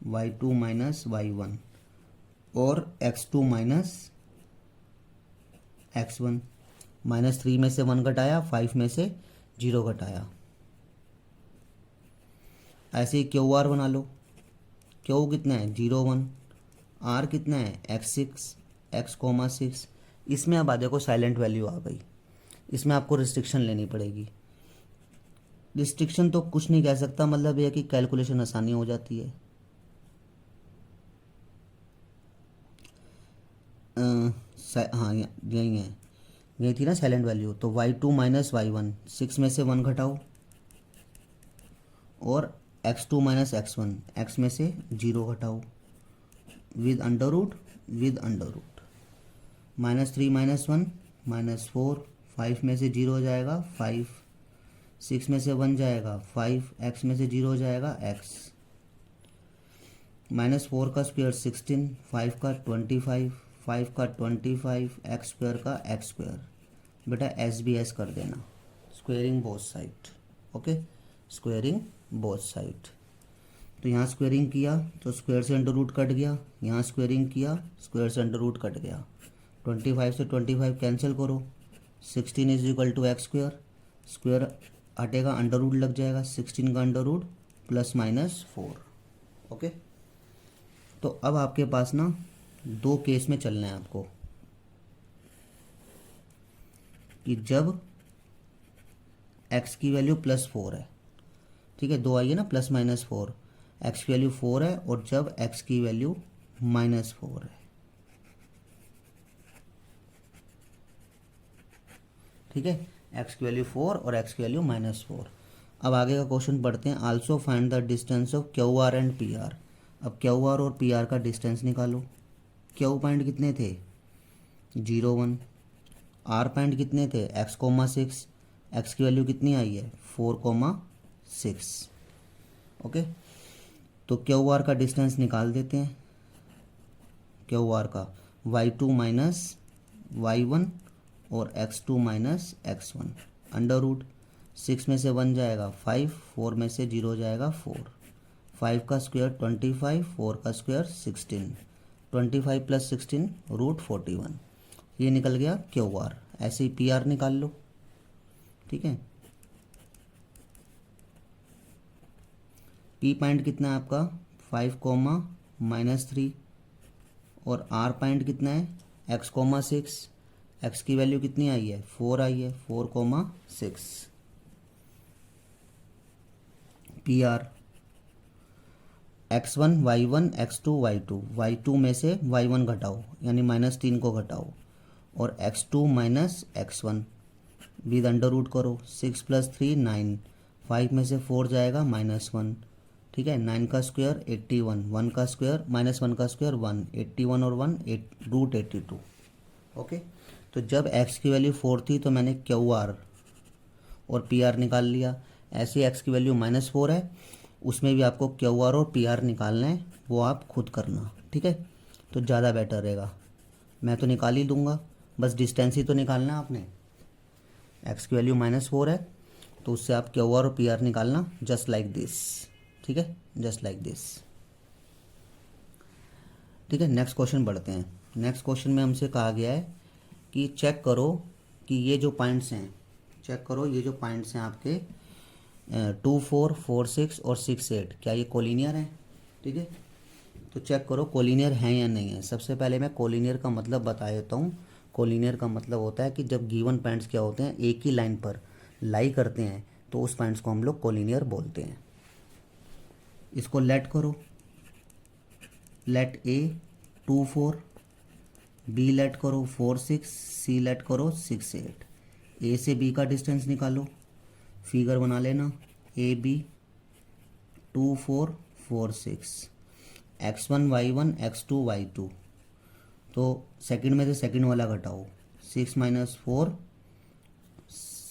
y2 minus y1 और x2 माइनस x1। -3 में से 1 घटाया, 5 में से 0 घटाया। ऐसे ही क्यू आर बना लो। क्यू कितना है 0,1, आर कितना है x6, x,6। इसमें अब आ देखो साइलेंट वैल्यू आ गई, इसमें आपको रिस्ट्रिक्शन लेनी पड़ेगी। रिस्ट्रिक्शन तो कुछ नहीं कह सकता, मतलब यह कि कैलकुलेशन आसानी हो जाती है। हाँ यही है, यही थी ना साइलेंट वैल्यू। तो y2 माइनस y1, 6 में से 1 घटाओ, और x2 माइनस x1, x में से 0 घटाओ, विद अंडर रूट -3 - 1 -4, 5 में से 0 जाएगा 5, 6 में से 1 जाएगा 5, x में से 0 जाएगा x, -4 का स्क्वायर 16, 5 का 25, 5 का 25, एक्स स्क्वायर का x स्क्वायर। बेटा SBS कर देना, squaring both side. Okay, squaring both side. तो यहाँ स्क्वेयरिंग किया तो स्क्वायर से अंडर रूट कट गया, यहाँ स्क्वेयरिंग किया स्क्वायर से अंडर रूट कट गया। 25 से 25 कैंसिल करो, 16 is equal to X square, square हटेगा अंडर रूट लग जाएगा, 16 का under root plus minus 4। Okay, तो अब आपके पास ना दो केस में चलना है आपको कि जब x की वैल्यू +4 है, ठीक है, दो आई है ना +-4, x की वैल्यू 4 है और जब x की वैल्यू -4 है, ठीक है, x की वैल्यू 4 और x की वैल्यू -4। अब आगे का क्वेश्चन पढ़ते हैं। Also find the distance of Q R and P R. अब क्यू आर और पी आर का डिस्टेंस निकालो। क्यू पॉइंट कितने थे 0 1, आर पॉइंट कितने थे x,6, x की वैल्यू कितनी आई है 4,6। ओके, तो क्यू आर का डिस्टेंस निकाल देते हैं। क्यू आर का y2 माइनस y1 और x2 minus x1 under root 6 में से 1 जाएगा 5, 4 में से 0 जाएगा 4, 5 का स्क्वायर 25, 4 का स्क्वायर 16, 25 + 16 √41। ये निकल गया क्यू आर। ऐसे ही पी आर निकाल लो, ठीक है। पी पॉइंट कितना है आपका 5, -3 और आर पॉइंट कितना है x,6, x की वैल्यू कितनी आई है 4 आई है 4,6। P R x1 y1 x2 y2, y2 में से y1 घटाओ यानी -3 को घटाओ और x2 minus x1 with under root करो। 6 + 3 9, 5 में से 4 जाएगा -1, ठीक है। 9 का स्क्वायर 81, 1 का स्क्वायर -1 का स्क्वायर 1, 81 और 1 √82। ओके, तो जब x की वैल्यू 4 थी तो मैंने क्यू आर और पी आर निकाल लिया। ऐसे x की वैल्यू -4 है, उसमें भी आपको क्यू आर और पी आर निकालना है, वो आप खुद करना, ठीक है। तो ज़्यादा बेटर रहेगा, मैं तो निकाल ही दूंगा, बस डिस्टेंस ही तो निकालना है आपने। x की वैल्यू -4 है तो उससे आप क्यू आर और पी आर निकालना, जस्ट लाइक दिस, ठीक है, जस्ट लाइक दिस, ठीक है। नेक्स्ट क्वेश्चन बढ़ते हैं। नेक्स्ट क्वेश्चन में हमसे कहा गया है कि चेक करो कि ये जो पॉइंट्स हैं, चेक करो ये जो पॉइंट्स हैं आपके 2 4 4 6 और 6 8 क्या ये कोलिनियर हैं, ठीक है। तो चेक करो कोलिनियर हैं या नहीं है। सबसे पहले मैं कोलिनियर का मतलब बता देता हूँ। कोलिनियर का मतलब होता है कि जब गिवन पॉइंट्स क्या होते हैं एक ही लाइन पर लाई करते हैं तो उस पॉइंट्स को हम लोग कोलिनियर बोलते हैं। इसको लेट करो, लेट ए 2 4, बी लेट करो 4 6, सी लेट करो 6 8। ए से बी का डिस्टेंस निकालो, फिगर बना लेना। A B 2 4 4 6, x1 y1 x2 y2, तो सेकंड में से सेकंड वाला घटाओ। 6 - 4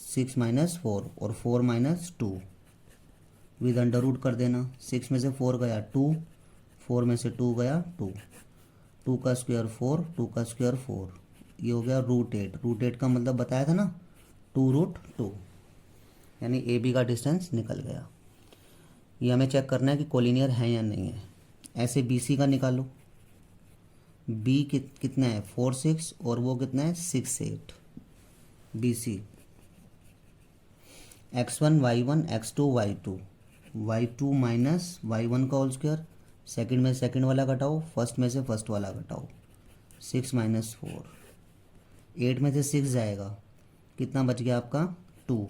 6 - 4 और 4 - 2 विद अंडर रूट कर देना। 6 में से 4 गया 2, 4 में से 2 गया 2, 2 का स्क्वायर 4, 2 का स्क्वायर 4, ये हो गया √8। √8 का मतलब बताया था ना 2√2, यानी ए बी का डिस्टेंस निकल गया। ये हमें चेक करना है कि कोलिनियर है या नहीं है। ऐसे बी सी का निकालो। बी कितना है 4 6 और वो कितना है 6 8। B C x1 y1 x2 y2, y2 minus y1 का होल स्क्वायर, सेकंड में सेकंड वाला घटाओ, फर्स्ट में से फर्स्ट वाला घटाओ। 6 - 4, 8 में से 6 जाएगा, कितना बच गया आपका 2,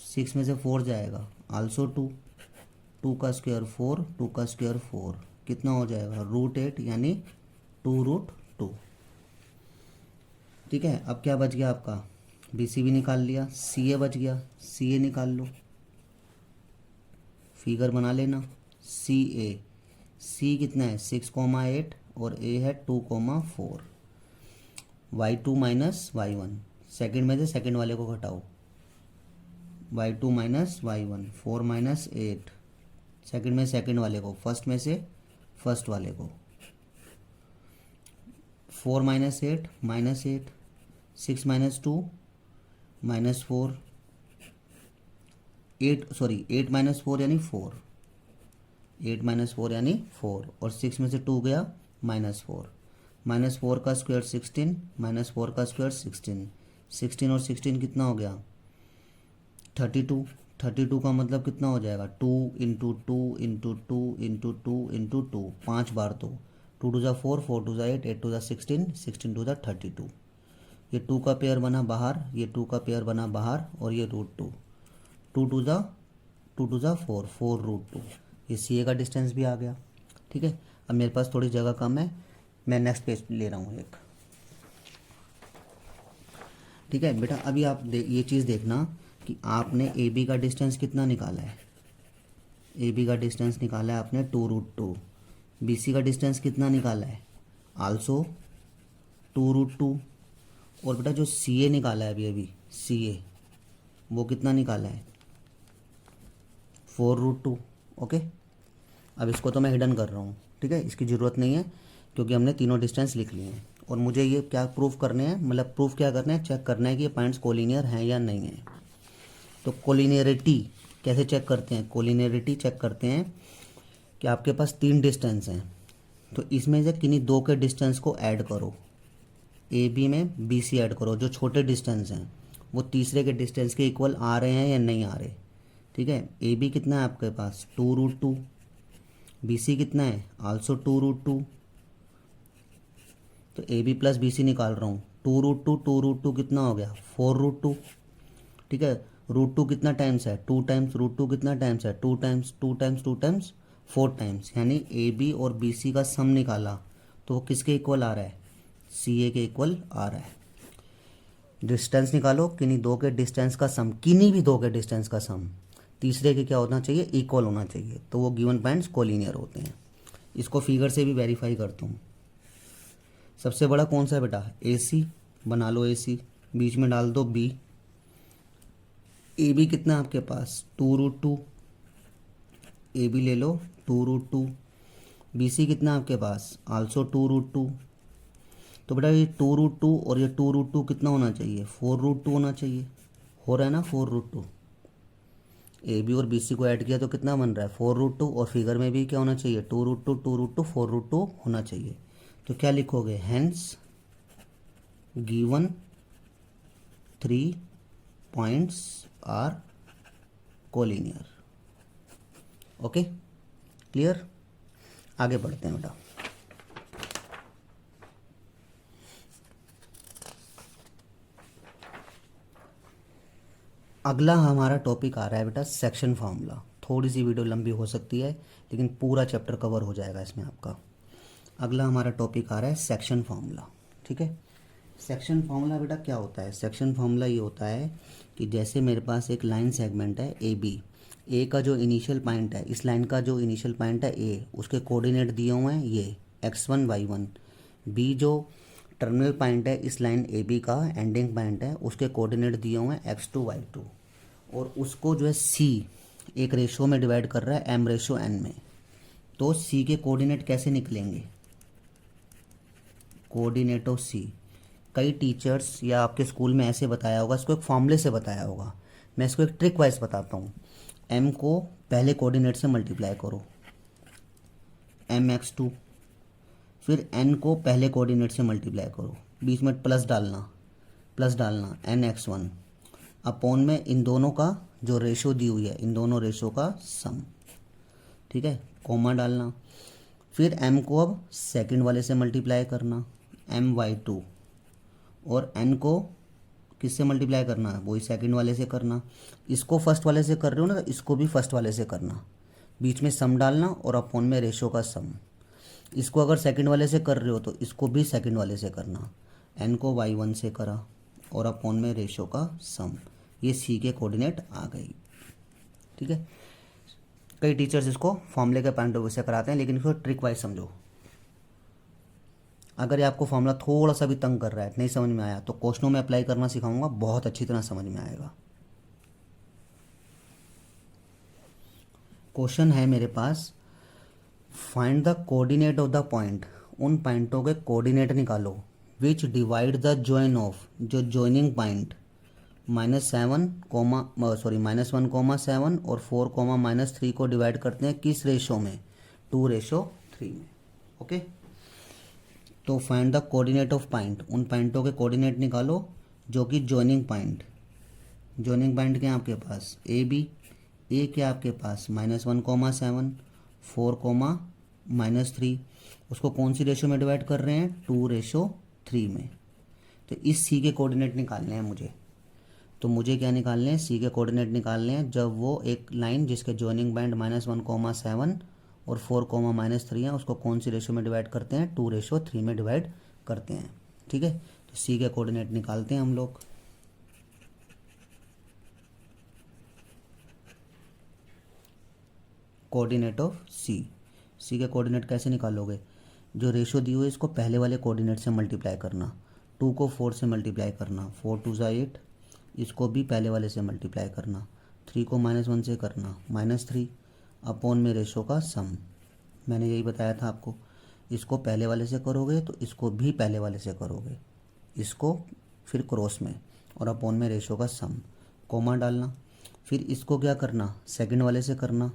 6 में से 4 जाएगा आल्सो 2, 2 का स्क्वायर 4, 2 का स्क्वायर 4, कितना हो जाएगा √8 यानी 2√2, ठीक है। अब क्या बच गया आपका बी सी भी निकाल लिया, सी ए बच गया, सी ए निकाल लो, फिगर बना लेना। सी ए, सी कितना है 6,8 और ए है 2,4, y2 माइनस y1, सेकंड में से सेकंड वाले को घटाओ। y2 माइनस y1 4 - 8, सेकंड में सेकंड वाले को, फर्स्ट में से फर्स्ट वाले को। 4 - 8 -8, 6 - 2 -4, 8 माइनस 4 यानी 4, 8 माइनस 4 यानी 4, और 6 में से 2 गया -4, -4 का स्क्वायर 16, -4 का स्क्वायर 16, 16 और 16 कितना हो गया 32, 32 का मतलब कितना हो जाएगा 2 इंटू 2 इंटू 2 इंटू 2 इंटू 2, 5 बार, तो 2 टू ज़ा 4, 4 टू ज़ा 8, 8 टू ज़ा 16, 16 टू ज़ा 32, ये 2 का पेयर बना बाहर, ये 2 का पेयर बना बाहर, और ये √2, 2 टू ज़ा 4, 4 √2, ये सी ए का डिस्टेंस भी आ गया। ठीक है, अब मेरे पास थोड़ी जगह कम है, मैं नेक्स्ट पेज ले रहा हूँ एक। ठीक है बेटा, अभी आप ये चीज़ देखना कि आपने ए बी का डिस्टेंस कितना निकाला है, ए बी का डिस्टेंस निकाला है आपने 2√2, बी सी का डिस्टेंस कितना निकाला है आल्सो 2√2, और बेटा जो सी ए निकाला है अभी सी ए वो कितना निकाला है 4√2। ओके, अब इसको तो मैं हिडन कर रहा हूँ, ठीक है, इसकी ज़रूरत नहीं है क्योंकि हमने तीनों डिस्टेंस लिख लिए हैं। और मुझे ये क्या प्रूफ करने हैं, मतलब प्रूफ क्या करना है, चेक करना है कि ये पॉइंट्स कोलिनियर हैं या नहीं हैं। तो कोलिनियरिटी कैसे चेक करते हैं, कोलिनियरिटी चेक करते हैं कि आपके पास 3 डिस्टेंस हैं, तो इसमें से किन्हीं 2 के डिस्टेंस को ऐड करो, ए बी में बी सी ऐड करो, जो छोटे डिस्टेंस हैं वो तीसरे के डिस्टेंस के इक्वल आ रहे हैं या नहीं आ रहे। ठीक है, ए बी कितना है आपके पास 2√2, बी सी कितना है आल्सो 2√2, तो A B plus B C निकाल रहा हूँ, 2√2 2√2 कितना हो गया 4√2। ठीक है, √2 कितना टाइम्स है 2 टाइम्स, √2 कितना टाइम्स है 2 टाइम्स, 2 टाइम्स 2 टाइम्स 4 टाइम्स, यानी ए बी और बी सी का सम निकाला तो वो किसके इक्वल आ रहा है सी ए के इक्वल आ रहा है। डिस्टेंस निकालो, किन्हीं 2 के डिस्टेंस का सम, किन्हीं भी 2 के डिस्टेंस का सम तीसरे के क्या होना चाहिए इक्वल होना चाहिए, तो वो गिवन पॉइंट्स कोलिनियर होते हैं। इसको फिगर से भी वेरीफाई करता हूँ। सबसे बड़ा कौन सा है बेटा ए सी, बना लो ए सी, बीच में डाल दो बी, ए बी कितना है आपके पास 2√2, ए बी ले लो 2√2, बी सी कितना है आपके पास आल्सो 2√2, तो बेटा ये 2√2 और ये 2√2 कितना होना चाहिए 4√2 होना चाहिए, हो रहा है ना 4√2, ए बी और बी सी को ऐड किया तो कितना बन रहा है 4√2, और फिगर में भी क्या होना चाहिए 2√2 2√2 4√2 होना चाहिए। तो क्या लिखोगे hence given 3 points are collinear. Okay, clear, आगे बढ़ते हैं बेटा। अगला हमारा टॉपिक आ रहा है बेटा सेक्शन फार्मूला। थोड़ी सी वीडियो लंबी हो सकती है लेकिन पूरा चैप्टर कवर हो जाएगा इसमें आपका। अगला हमारा टॉपिक आ रहा है सेक्शन फार्मूला। ठीक है, सेक्शन फार्मूला बेटा क्या होता है, सेक्शन फार्मूला ये होता है कि जैसे मेरे पास एक लाइन सेगमेंट है ए बी, ए का जो इनिशियल पॉइंट है, इस लाइन का जो इनिशियल पॉइंट है ए, उसके कोऑर्डिनेट दिए हुए हैं ये x1 y1, बी जो टर्मिनल पॉइंट है इस लाइन ए बी का एंडिंग पॉइंट है उसके कोऑर्डिनेट दिए हुए हैं x2 y2, और उसको जो है सी एक रेशो में डिवाइड कर रहा है m/n में। तो सी के कोऑर्डिनेट कैसे निकलेंगे, कोऑर्डिनेट ऑफ सी, कई टीचर्स या आपके स्कूल में ऐसे बताया होगा, इसको एक फॉर्मूले से बताया होगा, मैं इसको एक ट्रिक वाइज बताता हूँ। m को पहले कोऑर्डिनेट से मल्टीप्लाई करो mx2, फिर n को पहले कोऑर्डिनेट से मल्टीप्लाई करो, बीच में प्लस डालना nx1 अपॉन में इन दोनों का जो रेशो दी हुई है इन दोनों रेशो का सम। ठीक है, कॉमा डालना, फिर m को अब सेकंड वाले से मल्टीप्लाई करना my2, और n को किससे मल्टीप्लाई करना है वही सेकंड वाले से करना। इसको फर्स्ट वाले से कर रहे हो ना तो इसको भी फर्स्ट वाले से करना, बीच में सम डालना और अपॉन में रेशो का सम। इसको अगर सेकंड वाले से कर रहे हो तो इसको भी सेकंड वाले से करना, n को y1 से करा और अपॉन में रेशो का सम। ये सी के कोऑर्डिनेट आ गई। ठीक है, कई टीचर्स इसको फॉर्मूले के पॉइंट ऑफ व्यू से कराते हैं, लेकिन इसको ट्रिक वाइज समझो। अगर ये आपको फॉर्मूला थोड़ा सा भी तंग कर रहा है, नहीं समझ में आया, तो क्वेश्चनों में अप्लाई करना सिखाऊंगा, बहुत अच्छी तरह समझ में आएगा। क्वेश्चन है मेरे पास, find the coordinate of the point, उन पॉइंटों के कोऑर्डिनेट निकालो which divide the join of, जो जॉइनिंग पॉइंट -1,7 और 4, -3 को डिवाइड करते हैं किस रेशो में, 2:3 में। ओके, तो find the coordinate of point, उन पॉइंटों के कोऑर्डिनेट निकालो जो कि जॉइनिंग पॉइंट क्या है आपके पास, ए बी। ए क्या आपके पास -1,7, 4, उसको कौन सी रेशो में डिवाइड कर रहे हैं, 2:3 में। तो इस सी के कोऑर्डिनेट निकालने हैं मुझे। तो मुझे क्या निकालने हैं, सी के कोऑर्डिनेट निकालने हैं जब वो एक लाइन जिसके जॉइनिंग पॉइंट -1,7 और 4, -3 है, उसको कौन सी रेशो में डिवाइड करते हैं, 2:3 में डिवाइड करते हैं। ठीक है, तो सी के कोऑर्डिनेट निकालते हैं हम लोग। कोऑर्डिनेट ऑफ सी, सी के कोऑर्डिनेट कैसे निकालोगे, जो रेशो दी हुई है इसको पहले वाले कोऑर्डिनेट से मल्टीप्लाई करना, 2 को 4 से मल्टीप्लाई करना, 4 2 8, इसको भी पहले वाले से मल्टीप्लाई करना, 3 को -1 से करना, -3 अपॉन में रेशो का सम। मैंने यही बताया था आपको, इसको पहले वाले से करोगे तो इसको भी पहले वाले से करोगे, इसको फिर क्रॉस में और अपॉन में रेशो का सम, कोमा डालना। फिर इसको क्या करना, सेकंड वाले से करना,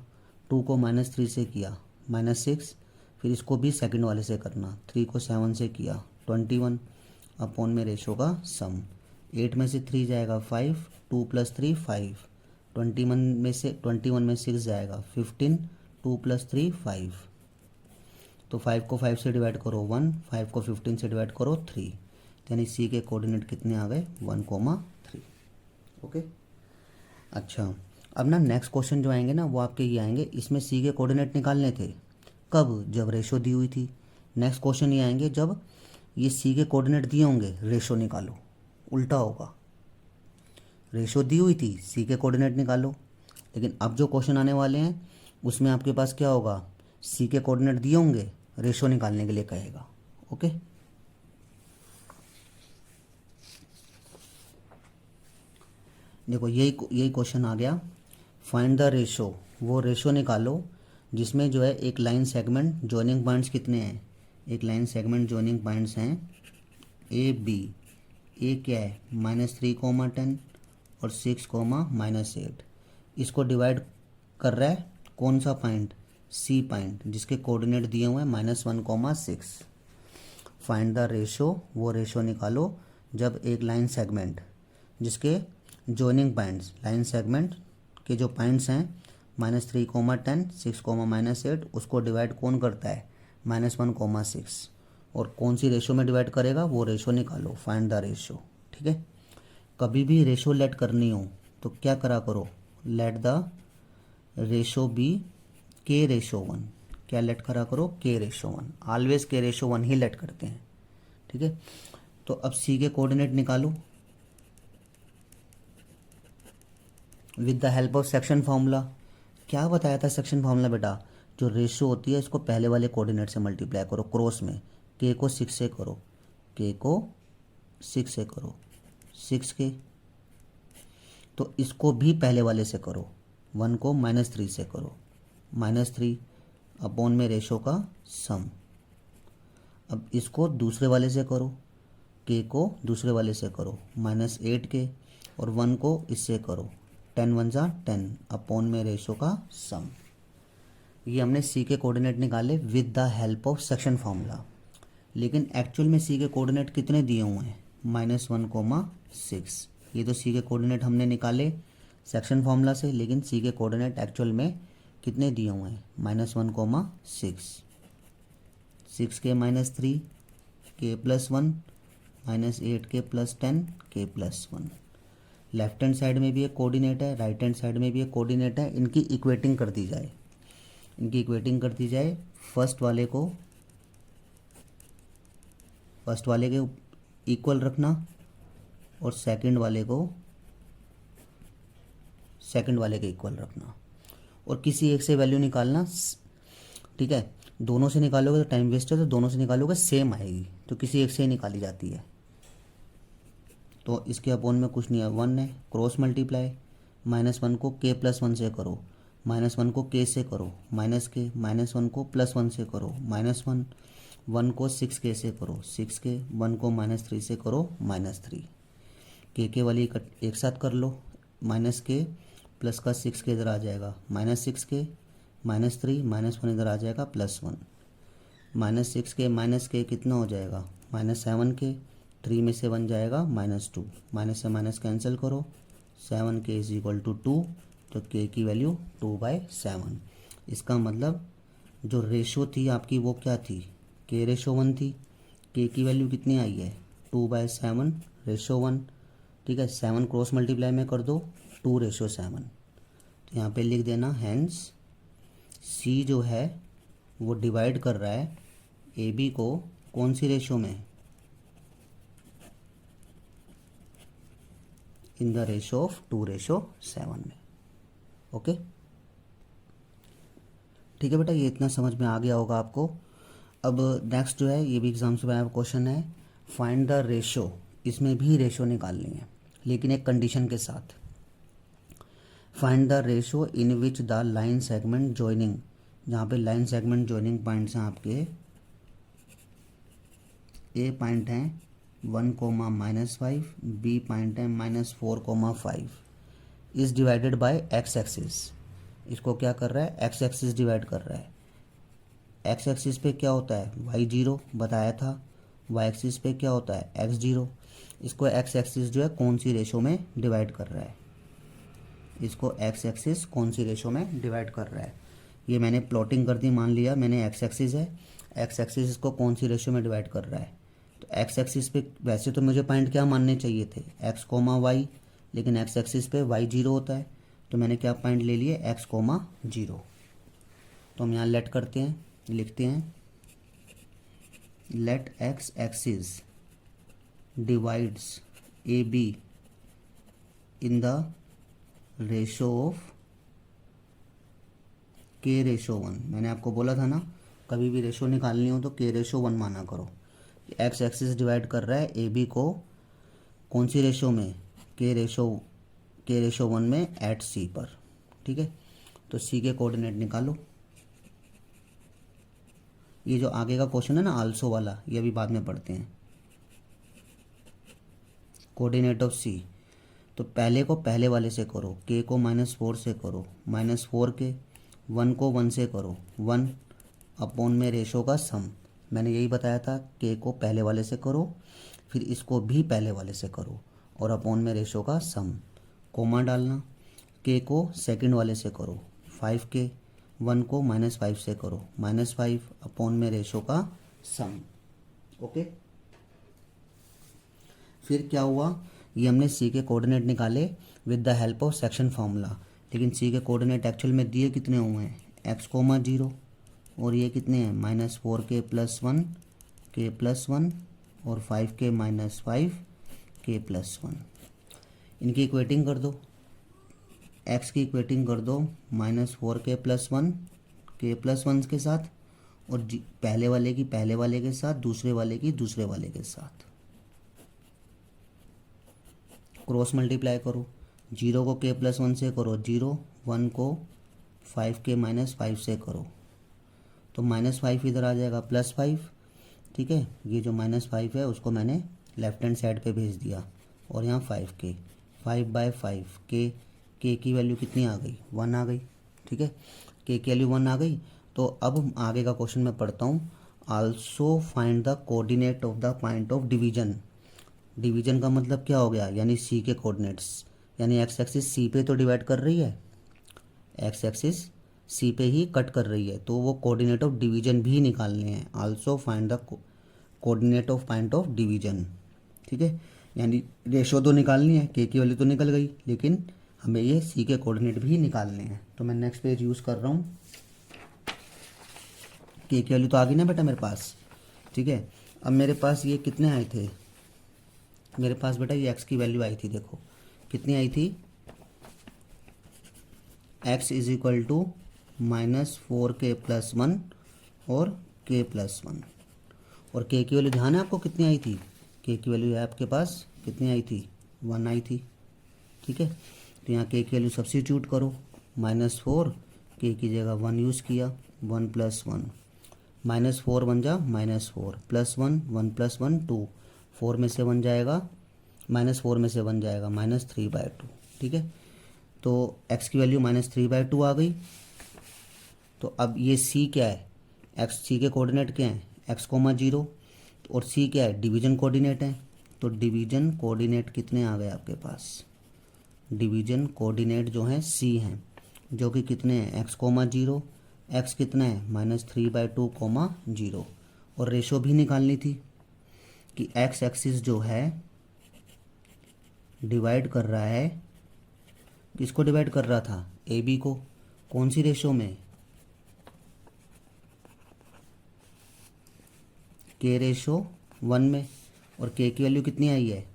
2 को -3 से किया, -6, फिर इसको भी सेकंड वाले से करना, 3 को 7 से किया, 21 अपॉन में रेशो का सम। 8 में से 3 जाएगा 5, 2 + 3 5, 21 में 6 जाएगा 15, 2 + 3 5। तो 5 को 5 से डिवाइड करो 1, 5 को 15 से डिवाइड करो 3, यानी सी के कोऑर्डिनेट कितने आ गए, 1,3। ओके, अच्छा अब ना नेक्स्ट क्वेश्चन जो आएंगे ना वो आपके ये आएंगे, इसमें सी के कोऑर्डिनेट निकालने थे कब, जब रेशो दी हुई थी। नेक्स्ट क्वेश्चन ये आएंगे जब ये सी के कोऑर्डिनेट दिए होंगे, रेशो निकालो, उल्टा होगा, रेशो दी हुई थी, सी के कोऑर्डिनेट निकालो। लेकिन अब जो क्वेश्चन आने वाले हैं उसमें आपके पास क्या होगा, सी के कोऑर्डिनेट दिए होंगे, रेशो निकालने के लिए कहेगा। ओके, देखो यही क्वेश्चन आ गया, फाइंड द रेशो, वो रेशो निकालो जिसमें जो है एक लाइन सेगमेंट जॉइनिंग पॉइंट्स कितने हैं, एक लाइन सेगमेंट जॉइनिंग पॉइंट्स हैं ए बी। ए क्या है, -3, 10 और 6, -8। इसको डिवाइड कर रहा है कौन सा पॉइंट, सी पॉइंट, जिसके कोऑर्डिनेट दिए हुए हैं -1, 6। फाइंड द रेशो, वो रेशो निकालो जब एक लाइन सेगमेंट जिसके जॉइनिंग पॉइंट्स, लाइन सेगमेंट के जो पॉइंट्स हैं -3, 10, 6, -8, उसको डिवाइड कौन करता है, -1, 6, और कौन सी रेशो में डिवाइड करेगा, वो रेशो निकालो, फाइंड द रेशो। ठीक है, कभी भी रेशो लेट करनी हो तो क्या करा करो, let the ratio B K:1, क्या लेट करा करो, K:1, ऑलवेज K:1 ही लेट करते हैं। ठीक है, तो अब सी के कोऑर्डिनेट निकालो with the help of section formula. क्या बताया था सेक्शन फार्मूला बेटा, जो रेशो होती है इसको पहले वाले कोऑर्डिनेट से मल्टीप्लाई करो क्रॉस में, K को 6 से करो, K को 6 से करो, 6K, तो इसको भी पहले वाले से करो, 1 को -3 से करो, -3 अपॉन में रेशो का सम। अब इसको दूसरे वाले से करो, K को दूसरे वाले से करो, -8K, और 1 को इससे करो, 10 1 जा 10 अपॉन में रेशो का सम। ये हमने सी के कोऑर्डिनेट निकाले with the help of section formula. लेकिन एक्चुअल में सी के कोऑर्डिनेट कितने दिए हुए हैं, -1, 6। ये तो सी के कोऑर्डिनेट हमने निकाले सेक्शन फार्मूला से, लेकिन सी के कोऑर्डिनेट एक्चुअल में कितने दिए हुए हैं, -1, 6, 6K -3, K + 1, -8K + 10, K + 1। Left hand side में भी एक कोऑर्डिनेट है, राइट हैंड साइड में भी एक कोऑर्डिनेट है, इनकी इक्वेटिंग कर दी जाए, इनकी इक्वेटिंग कर दी जाए। फर्स्ट वाले के इक्वल रखना और सेकंड वाले के इक्वल रखना, और किसी एक से वैल्यू निकालना। ठीक है, दोनों से निकालोगे तो टाइम वेस्ट है, तो दोनों से निकालोगे सेम आएगी, तो किसी एक से ही निकाली जाती है। तो इसके अपॉन में कुछ नहीं है, 1 है, क्रॉस मल्टीप्लाई, -1 को K + 1 से करो, -1 को K से करो, -K, -1 को +1 से करो, -1, 1 को 6K से करो, 6K, 1 को -3 से करो, -3। के वाली एक साथ कर लो, माइनस के प्लस का 6 के इधर आ जाएगा -6 के, -3 -1 इधर आ जाएगा +1, -6 के माइनस के कितना हो जाएगा -7 के, 3 में से 1 जाएगा -2, माइनस से माइनस कैंसिल करो, 7 के इज इक्वल टू 2, तो के की वैल्यू 2/7। इसका मतलब जो रेशो थी आपकी वो क्या थी, के रेशो 1 थी, के की वैल्यू कितनी आई है 2/7 रेशो 1, ठीक है। 7 क्रॉस मल्टीप्लाई में कर दो 2/7, तो यहाँ पे लिख देना हैंस सी जो है वो डिवाइड कर रहा है ए बी को कौन सी रेशो में, इन द रेशो ऑफ 2/7 में। ओके ठीक है बेटा, ये इतना समझ में आ गया होगा आपको। अब नेक्स्ट जो है, ये भी एग्जाम्स में आया क्वेश्चन है, फाइंड द रेशो। इसमें भी रेशो निकालनी है लेकिन एक कंडीशन के साथ। Find the ratio in which the line segment joining, जहाँ पे लाइन सेगमेंट जॉइनिंग पॉइंट्स हैं आपके, ए पॉइंट हैं 1, -5, बी पॉइंट है -4, 5, is divided by x axis. इसको क्या कर रहा है, एक्स एक्सिस डिवाइड कर रहा है। एक्स एक्सिस पे क्या होता है y0 बताया था, y एक्सिस पे क्या होता है x0। इसको एक्स एक्सिस जो है कौन सी रेशो में डिवाइड कर रहा है, इसको एक्स एक्सिस कौन सी रेशो में डिवाइड कर रहा है, ये मैंने प्लॉटिंग कर दी, मान लिया मैंने एक्स एक्सिस है, एक्स एक्सिस इसको कौन सी रेशो में डिवाइड कर रहा है। तो एक्स एक्सिस पे वैसे तो मुझे पॉइंट क्या मानने चाहिए थे x, y, लेकिन एक्स एक्सिस पे y0 होता है, तो मैंने क्या पॉइंट ले लिए x, 0। तो हम यहाँ लेट करते हैं, लिखते हैं let X axis divides A B in the ratio of k/1। मैंने आपको बोला था ना, कभी भी रेशो निकालनी हो तो k/1 माना करो। एक्स एक्सिस डिवाइड कर रहा है ए बी को कौन सी रेशो में, k/1 में एट सी पर, ठीक है। तो सी के कोऑर्डिनेट निकालो। ये जो आगे का क्वेश्चन है ना आल्सो वाला, ये अभी बाद में पढ़ते हैं। कोऑर्डिनेट ऑफ सी, तो पहले को पहले वाले से करो, के को -4 से करो, -4 के, 1 को 1 से करो, 1 अपॉन में रेशो का सम। मैंने यही बताया था, के को पहले वाले से करो, फिर इसको भी पहले वाले से करो, और अपॉन में रेशो का सम, कोमा डालना। के को सेकंड वाले से करो, 5 के, 1 को -5 से करो, -5 अपॉन में रेशो का सम। ओके, फिर क्या हुआ, ये हमने सी के कोऑर्डिनेट निकाले with the help of section formula, लेकिन सी के कोऑर्डिनेट एक्चुअल में दिए कितने हुए हैं x, 0, और ये कितने हैं -4 के +1 के +1 और 5 के -5 के +1। इनकी इक्वेटिंग कर दो, x की इक्वेटिंग कर दो -4 के +1 के +1 के साथ, और पहले वाले की पहले वाले के साथ, दूसरे वाले की दूसरे वाले के साथ क्रॉस मल्टीप्लाई करो। 0 को k +1 से करो 0, 1 को 5 के -5 से करो, तो -5 इधर आ जाएगा +5, ठीक है। ये जो -5 है उसको मैंने लेफ्ट हैंड साइड पे भेज दिया, और यहाँ 5 के, 5/5 के की वैल्यू कितनी आ गई 1 आ गई, ठीक है। के की वैल्यू 1 आ गई। तो अब आगे का क्वेश्चन मैं पढ़ता हूँ। Also find the coordinate of the point of division. Division का मतलब क्या हो गया, यानी सी के कोऑर्डिनेट्स, यानी एक्स एक्सिस सी पे तो डिवाइड कर रही है, एक्स एक्सिस सी पे ही कट कर रही है, तो वो कोऑर्डिनेट ऑफ डिवीजन भी निकालने हैं। Also find the coordinate of point of division, ठीक है। यानी रेशो तो निकालनी है, के की वैल्यू तो निकल गई, लेकिन हमें ये सी के कोऑर्डिनेट भी निकालने हैं। तो मैं नेक्स्ट पेज यूज़ कर रहा हूँ। के की वैल्यू तो आ गई ना बेटा मेरे पास, ठीक है। अब मेरे पास ये कितने आए थे, मेरे पास बेटा ये x की वैल्यू आई थी, देखो कितनी आई थी, x इज इक्वल टू -4 के +1 और k +1, और k की वैल्यू ध्यान है आपको कितनी आई थी, k की वैल्यू है आपके पास कितनी आई थी 1 आई थी, ठीक है। तो यहाँ k की वैल्यू सब्स्टिट्यूट करो, -4 k की जगह 1 यूज़ किया, 1 + 1, -4 बन जा -4 +1 1 + 1 2, 4 में से 1 जाएगा -4 में से 1 जाएगा -3/2। ठीक है, तो x की वैल्यू -3/2 आ गई। तो अब ये c क्या है, सी के कोऑर्डिनेट क्या हैं, x, 0, और c क्या है, डिवीजन कोऑर्डिनेट है। तो डिवीजन कोऑर्डिनेट कितने आ गए आपके पास, डिवीजन कोऑर्डिनेट जो हैं c हैं, जो कि कितने हैं, x, 0, x कितना है -3/2, 0। और रेशो भी निकालनी थी कि x एक्सिस जो है डिवाइड कर रहा है, किसको डिवाइड कर रहा था, ए बी को, कौन सी रेशो में, k/1 में। और k की वैल्यू कितनी आई है,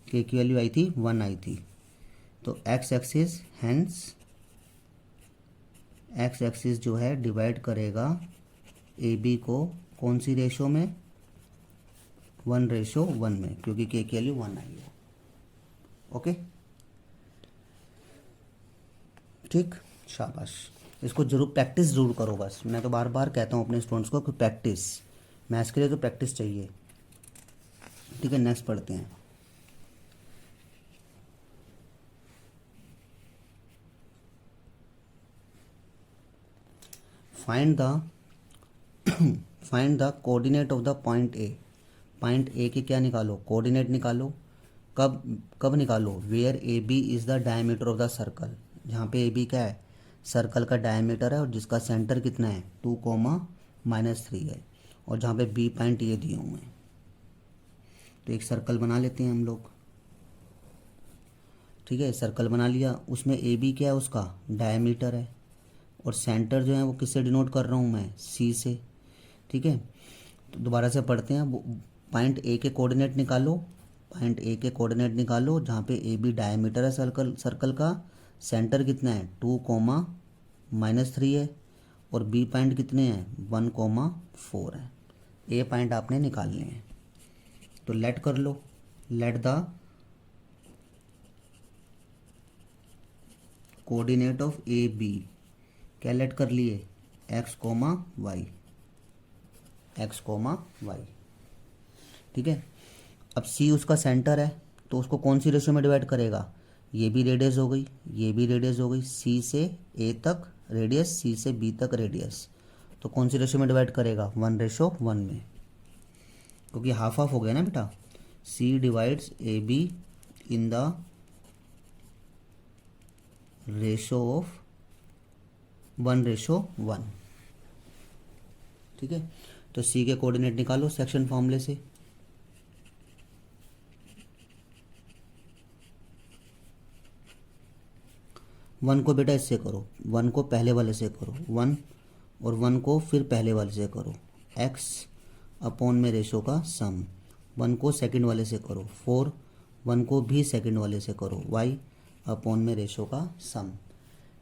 k की वैल्यू आई थी 1 आई थी। तो x axis, hence x axis जो है डिवाइड करेगा ए बी को कौन सी रेशो में, 1/1 में, क्योंकि k की वैल्यू 1 आई है। ओके, ठीक, शाबाश। इसको जरूर प्रैक्टिस जरूर करो, बस मैं तो बार बार कहता हूँ अपने स्टूडेंट्स को कि प्रैक्टिस, मैथ्स के लिए तो प्रैक्टिस चाहिए। ठीक है, नेक्स्ट पढ़ते हैं। Find the coordinate of the point A. Point A के क्या निकालो, कोऑर्डिनेट निकालो। कब कब निकालो, where A B is the diameter of the circle, जहाँ पे ए बी क्या है, सर्कल का डायमीटर है, और जिसका सेंटर कितना है 2, -3 है, और जहाँ पे बी पॉइंट ये दिए हुए हैं। तो एक सर्कल बना लेते हैं हम लोग। ठीक है, सर्कल बना लिया, उसमें ए बी क्या है, उसका डायमीटर है, और सेंटर जो है वो किससे डिनोट कर रहा हूँ मैं, सी से। ठीक है, तो दोबारा से पढ़ते हैं। पॉइंट ए के कोऑर्डिनेट निकालो, पॉइंट ए के कोऑर्डिनेट निकालो, जहाँ पे ए बी डायमीटर है सर्कल का, सेंटर कितना है 2, -3 है, और बी पॉइंट कितने हैं 1, 4 है। ए पॉइंट आपने निकालने हैं, तो लेट कर लो, let the coordinate of A B, क्या लेट कर लिए, x, y, x, y। ठीक है, अब c उसका सेंटर है, तो उसको कौन सी रेशियो में डिवाइड करेगा, ये भी रेडियस हो गई, ये भी रेडियस हो गई, c से a तक रेडियस, c से b तक रेडियस, तो कौन सी रेशियो में डिवाइड करेगा, 1/1 में, क्योंकि हाफ हाफ हो गया ना बेटा। c divides A B in the ratio of 1/1। ठीक है, तो c के कोऑर्डिनेट निकालो सेक्शन फॉर्मूले से। वन को बेटा इससे करो, 1 को पहले वाले से करो 1, और 1 को फिर पहले वाले से करो, x अपॉन में रेशो का सम। 1 को सेकंड वाले से करो 4, 1 को भी सेकंड वाले से करो y अपॉन में रेशो का सम।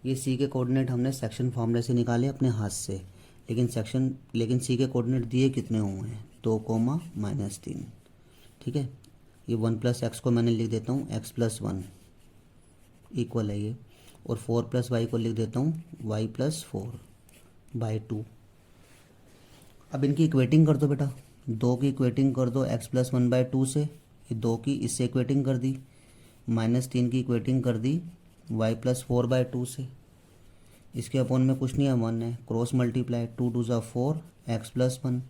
ये c के कोऑर्डिनेट हमने सेक्शन फॉर्मूले से निकाले अपने हाथ से, लेकिन c के कोऑर्डिनेट दिए कितने हुए हैं, 2, -3। ठीक है, ये 1 + x को मैंने लिख देता हूँ x + 1 इक्वल है ये, और 4 + y को लिख देता हूँ y + 4/2। अब इनकी इक्वेटिंग कर दो बेटा, 2 की इक्वेटिंग कर दो x + 1/2 से, ये 2 की इससे इक्वेटिंग कर दी, -3 की इक्वेटिंग कर दी y + 4/2 से। इसके अपॉन में कुछ नहीं है, 1 है, क्रॉस मल्टीप्लाई, 2 2 ज़ा 4, x + 1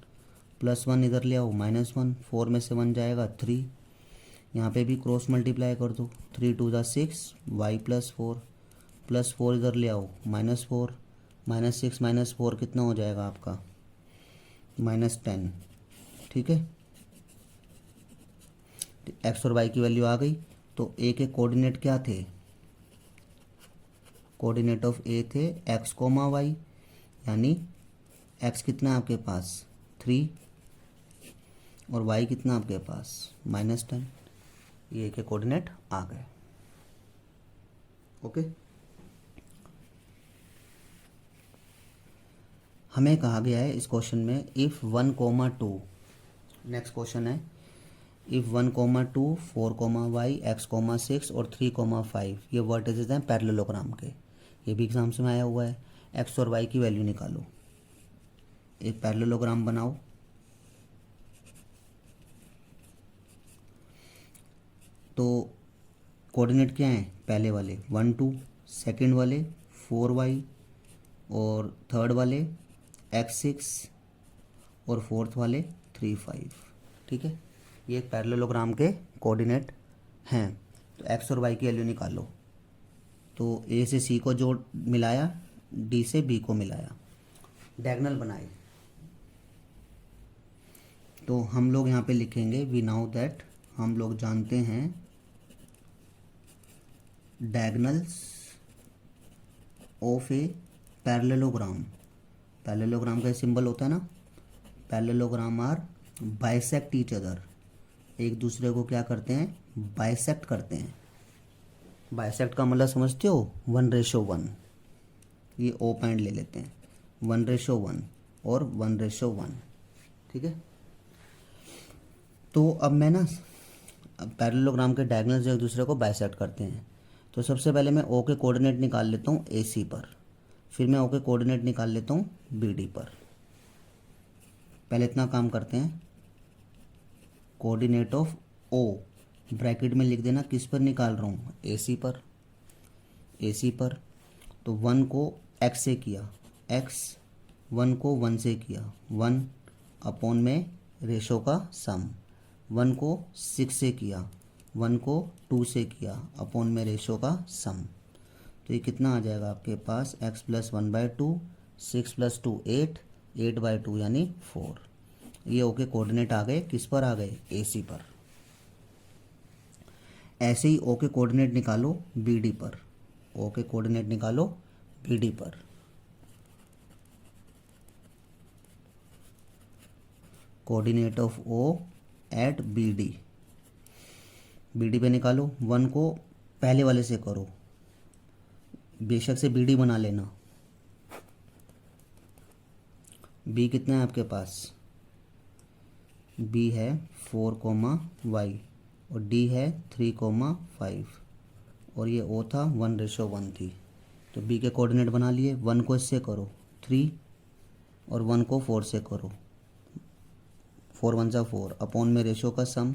+1 इधर ले आओ -1, 4 में से 1 जाएगा 3, यहाँ पे भी क्रॉस मल्टीप्लाई कर दो, 3 2 ज़ा 6, y + 4 +4 इधर ले आओ -4, -6 -4 कितना हो जाएगा आपका, -10। ठीक है, एक्स और वाई की वैल्यू आ गई। तो ए के कोऑर्डिनेट क्या थे, कोऑर्डिनेट ऑफ ए थे x, y, यानी x कितना है आपके पास 3, और y कितना आपके पास -10। ये के कोऑर्डिनेट आ गए। ओके, हमें कहा गया है इस क्वेश्चन में इफ़ 1, 2, नेक्स्ट क्वेश्चन है इफ़ 1, 2, 4, y, x, 6 और 3, 5 ये वर्टिसेस हैं पैरेललोग्राम के, ये भी एग्जाम में आया हुआ है। x और y की वैल्यू निकालो, एक पैरेललोग्राम बनाओ। तो कोऑर्डिनेट क्या हैं, पहले वाले 1 2, सेकंड वाले 4y, और थर्ड वाले x6, और फोर्थ वाले 3 5। ठीक है, ये एक पैरेललोग्राम के कोऑर्डिनेट हैं। तो x और y की वैल्यू निकालो। तो a से c को जोड़ मिलाया, d से b को मिलाया, डायगोनल बनाए। तो हम लोग यहाँ पे लिखेंगे वी नाउ दैट, हम लोग जानते हैं diagonals of a parallelogram. Parallelogram का सिंबल होता है ना, parallelogram are bisect each other, एक दूसरे को क्या करते हैं, बाइसेक्ट करते हैं। बाइसेक्ट का मतलब समझते हो, 1:1। ये ओ पॉइंट ले लेते हैं, 1:1 और 1:1। ठीक है, तो अब मैं ना पैरेललोग्राम के डायगोनल्स एक दूसरे को बाइसेक्ट करते हैं। तो सबसे पहले मैं ओ के कोऑर्डिनेट निकाल लेता हूँ ए सी पर, फिर मैं ओ के कोऑर्डिनेट निकाल लेता हूँ बी डी पर। पहले इतना काम करते हैं, कोऑर्डिनेट ऑफ ओ ब्रैकेट में लिख देना, किस पर निकाल रहा हूँ, ए सी पर, ए सी पर। तो 1 को x से किया, x 1 को 1 से किया, 1 अपॉन में रेशो का सम, 1 को 6 से किया, 1 को 2 से किया, अपॉन में रेशो का सम। तो ये कितना आ जाएगा आपके पास, x + 1/2, 6 + 2 8, 8/2 यानी 4। ये ओके कोऑर्डिनेट आ गए, किस पर आ गए, ए सी पर। ऐसे ही ओके कोऑर्डिनेट निकालो बी डी पर, ओके कोऑर्डिनेट निकालो बी डी पर। Coordinate of O at B D, B D पे निकालो। 1 को पहले वाले से करो, बेशक से बी डी बना लेना। बी कितना है आपके पास, बी है 4, y, और डी है 3, 5, और ये ओ था 1:1 थी। तो बी के कोऑर्डिनेट बना लिए। 1 को इससे करो 3, और 1 को 4 से करो, 4 1 जा 4, अपॉन में रेशो का सम।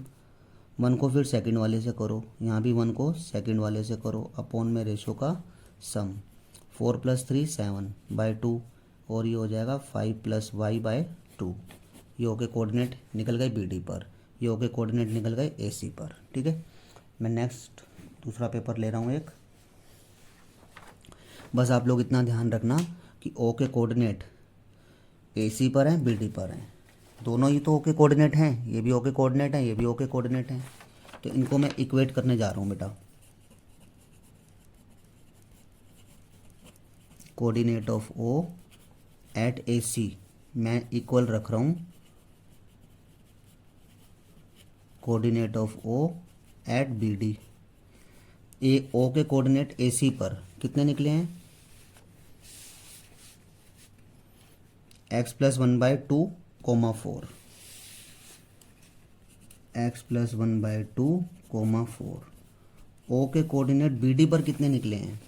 1 को फिर सेकंड वाले से करो, यहाँ भी 1 को सेकंड वाले से करो, अपॉन में रेशो का सम। 4 + 3 7/2, और ये हो जाएगा 5 + y/2। ये ओके कोऑर्डिनेट निकल गए बी डी पर, ये ओके कोऑर्डिनेट निकल गए ए सी पर। ठीक है, मैं नेक्स्ट दूसरा पेपर ले रहा हूँ एक। बस आप लोग इतना ध्यान रखना कि ओ के कोऑर्डिनेट ए सी पर हैं, बी डी पर हैं, दोनों ही तो ओके कोऑर्डिनेट हैं, ये भी ओके कोऑर्डिनेट हैं, ये भी ओके कोऑर्डिनेट हैं। तो इनको मैं इक्वेट करने जा रहा हूँ बेटा। Coordinate of O at A C मैं इक्वल रख रहा हूँ coordinate of O at B D. A O के कोऑर्डिनेट ए सी पर कितने निकले हैं, x + 1/2, 4, x + 1/2, 4। ओ के कोऑर्डिनेट बी डी पर कितने निकले हैं,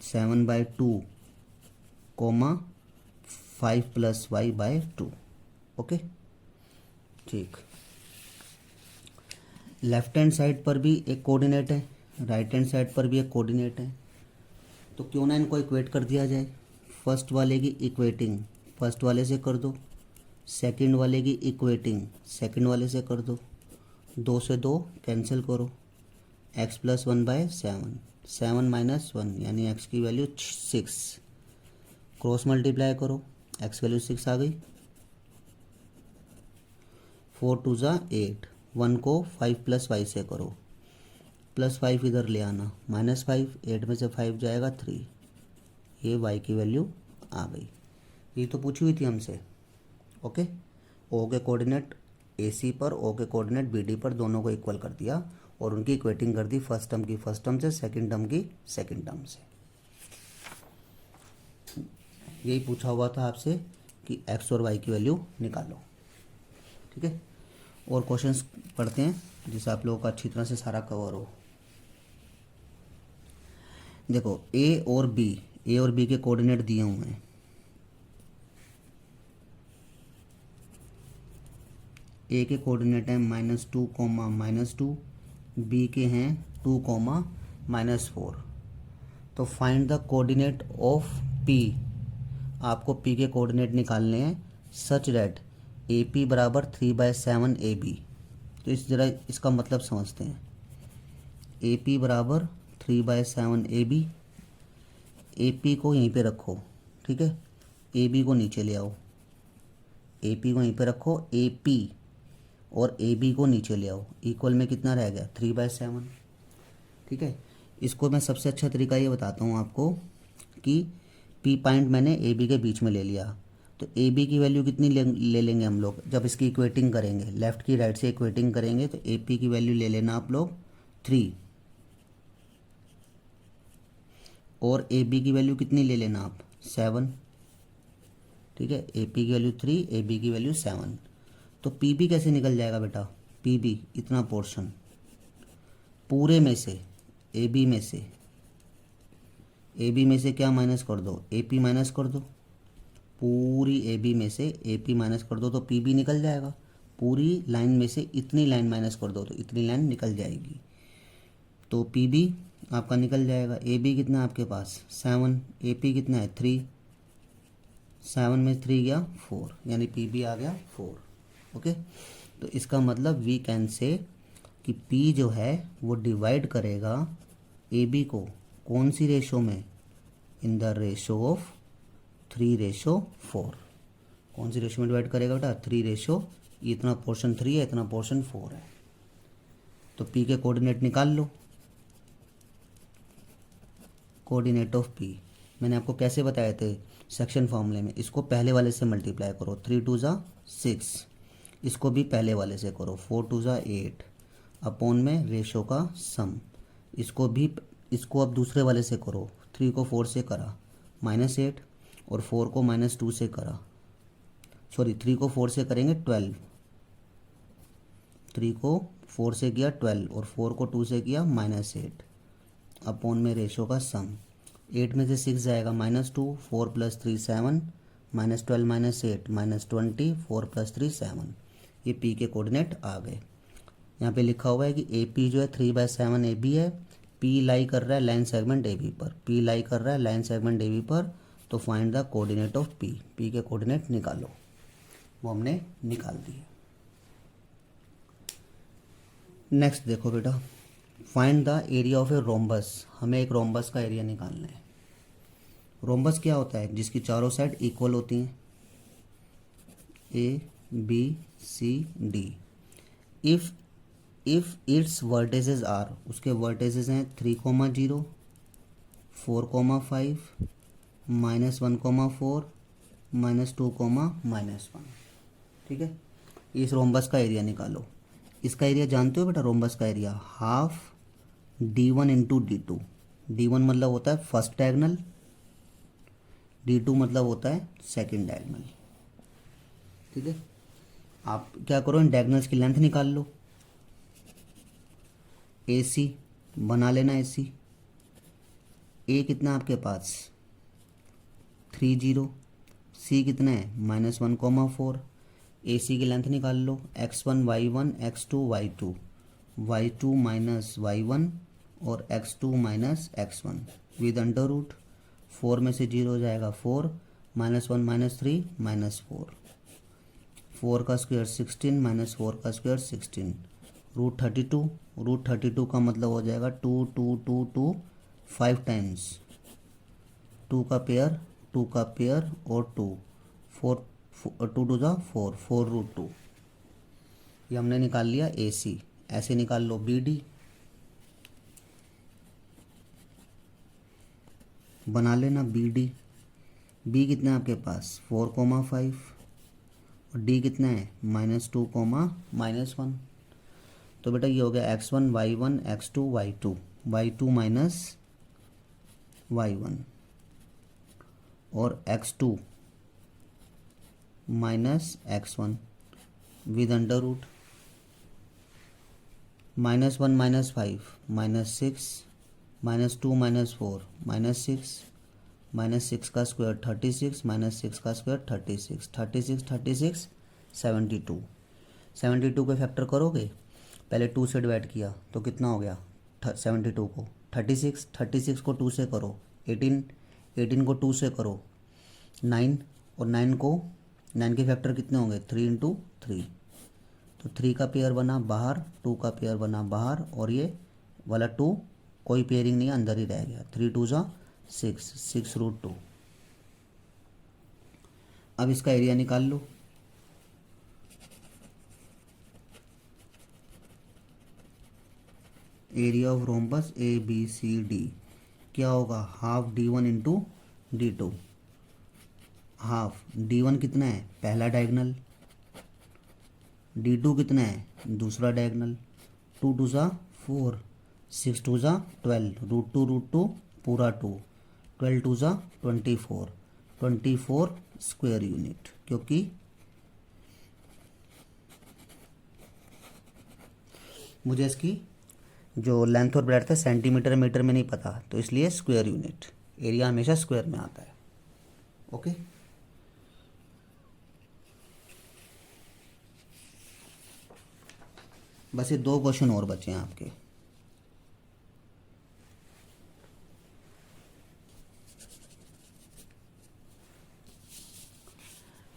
7/2, 5 + y/2। ओके, ठीक। लेफ्ट हैंड साइड पर भी एक कोऑर्डिनेट है, राइट हैंड साइड पर भी एक कोऑर्डिनेट है। तो क्यों ना इनको इक्वेट कर दिया जाए। फर्स्ट वाले की इक्वेटिंग फर्स्ट वाले से कर दो, सेकंड वाले की इक्वेटिंग सेकंड वाले से कर दो, 2 से 2 कैंसिल करो, x + 1/7, 7 - 1 यानी x की वैल्यू 6, क्रॉस मल्टीप्लाई करो, x वैल्यू 6 आ गई। 4 2 = 8, 1 को 5 + y से करो, +5 इधर ले आना, -5, 8 में से 5 जाएगा 3, ये y की वैल्यू आ गई। ये तो पूछी हुई थी हमसे। ओके, ओ के कोऑर्डिनेट ए सी पर, ओ के कोऑर्डिनेट बी डी पर, दोनों को इक्वल कर दिया और उनकी इक्वेटिंग कर दी, फर्स्ट टर्म की फर्स्ट टर्म से, सेकंड टर्म की सेकंड टर्म से। यही पूछा हुआ था आपसे कि x और y की वैल्यू निकालो। ठीक है, और क्वेश्चंस पढ़ते हैं जिससे आप लोगों का अच्छी तरह से सारा कवर हो। देखो ए और बी के कोऑर्डिनेट दिए हुए हैं। ए के कोऑर्डिनेट हैं -2, -2, बी के हैं 2, -4। तो find the coordinate of P. आपको पी के कोऑर्डिनेट निकालने हैं सच दैट ए पी बराबर 3/7 ए बी। तो इस जरा इसका मतलब समझते हैं। ए पी बराबर 3/7 ए बी। ए पी को यहीं पे रखो, ठीक है, ए बी को नीचे ले आओ। ए पी को यहीं पे रखो, ए पी और ए बी को नीचे ले आओ। इक्वल में कितना रह गया 3/7, ठीक है। इसको मैं सबसे अच्छा तरीका ये बताता हूँ आपको कि पी पॉइंट मैंने ए बी के बीच में ले लिया, तो ए बी की वैल्यू कितनी ले लेंगे हम लोग जब इसकी इक्वेटिंग करेंगे, लेफ़्ट की राइट से इक्वेटिंग करेंगे, तो ए पी की वैल्यू ले लेना आप लोग 3 और ए बी की वैल्यू कितनी ले लेना आप 7, ठीक है। ए पी की वैल्यू 3, ए बी की वैल्यू 7। तो पी बी कैसे निकल जाएगा बेटा, पी बी इतना पोर्शन पूरे में से ए बी में से, ए बी में से क्या माइनस कर दो, ए पी माइनस कर दो। पूरी ए बी में से ए पी माइनस कर दो तो पी बी निकल जाएगा। पूरी लाइन में से इतनी लाइन माइनस कर दो तो इतनी लाइन निकल जाएगी। तो पी बी आपका निकल जाएगा। ए बी कितना है आपके पास 7, ए पी कितना है 3, 7 में 3 गया 4, यानी पी बी आ गया 4। ओके, तो इसका मतलब वी कैन से कि पी जो है वो डिवाइड करेगा ए बी को कौन सी रेशो में, इन द रेशो ऑफ 3:4। कौन सी रेशो में डिवाइड करेगा बेटा 3:, इतना पोर्शन 3 है, इतना पोर्शन 4 है। तो पी के कोऑर्डिनेट निकाल लो। कोऑर्डिनेट ऑफ पी मैंने आपको कैसे बताए थे सेक्शन फॉर्मूले में, इसको पहले वाले से मल्टीप्लाई करो, 3 2 6, इसको भी पहले वाले से करो, 4 2 8 अपॉन में रेशो का सम, इसको अब दूसरे वाले से करो, 3 को 4 से करा -8 और 4 को -2 से करा, सॉरी 3 को 4 से करेंगे 12, 3 को 4 से किया 12 और 4 को 2 से किया -8 अपॉन में रेशो का सम। 8 में से 6 जाएगा -2, 4 + 3 7, -12 -8 -20, 4 + 3 7। ये पी के कोऑर्डिनेट आ गए। यहाँ पे लिखा हुआ है कि ए पी जो है 3/7 ए बी है, पी लाई कर रहा है लाइन सेगमेंट ए बी पर, पी लाई कर रहा है लाइन सेगमेंट ए बी पर। तो find the coordinate of P, P के कोऑर्डिनेट निकालो। वो हमने निकाल दिए। नेक्स्ट देखो बेटा, find the area of a rhombus. हमें एक रोम्बस का एरिया निकालना है। रोम्बस क्या होता है, जिसकी चारों साइड इक्वल होती हैं, A B C D. If its vertexes are, उसके वर्टेजेस हैं 3, 0, 4, 5, -1, 4, -2, -1। ठीक है, इस रोम्बस का एरिया निकालो। इसका एरिया जानते हो बेटा, रोम्बस का area half d1 into d2। d1 मतलब होता है फर्स्ट डायगोनल, d2 मतलब होता है सेकंड डायगोनल। ठीक है, आप क्या करो, इन डायगोनल्स की लेंथ निकाल लो। ए सी बना लेना। ए कितना आपके पास 30, सी कितना है -1, 4। ए सी की लेंथ निकाल लो। x1 y1 x2 y2, y2 minus y1 और x2 minus x1 with under root. 4 में से 0 हो जाएगा 4, -1 -3 -4, 4 का स्क्वायर 16 -4 का स्क्वायर 16, √32। √32 का मतलब हो जाएगा 2 2 2 2 5 टाइम्स, 2 का पेयर और 2, 4 2 2 4, 4√2। ये हमने निकाल लिया ए सी। ऐसे निकाल लो बी डी, बना लेना बी डी। बी कितना है आपके पास 4, 5 और डी कितना है -2, -1। तो बेटा ये हो गया x1 y1 x2 y2, y2 minus y1 और x2 minus x1 with under root. -1 -5 -6, -2 -4 -6, -6 का स्क्वायर 36, -6 का स्क्वायर 36, 36 36 72। 72 के फैक्टर करोगे, पहले 2 से डिवाइड किया तो कितना हो गया 72 को 36, 36 को 2 से करो 18, 18 को 2 से करो 9, और 9 के फैक्टर कितने होंगे 3 इंटू 3, तो 3 का पेयर बना बाहर, 2 का पेयर बना बाहर, और ये वाला 2 कोई पेयरिंग नहीं अंदर ही रह गया, 3 2 जा 6, 6√2। अब इसका एरिया निकाल लो। Area of rhombus A B C D क्या होगा, half D1 into D2। Half D1 कितना है पहला डायगनल, D2 कितना है दूसरा डायगनल, 2 2 जा 4, 6 2 जा 12, √2 पूरा 2, 12 2 जा 24, 24 स्क्वायर यूनिट, क्योंकि मुझे इसकी जो लेंथ और ब्रेड्थ है सेंटीमीटर मीटर में नहीं पता, तो इसलिए स्क्वायर यूनिट, एरिया हमेशा स्क्वायर में आता है। ओके, बस ये 2 क्वेश्चन और बचे हैं आपके।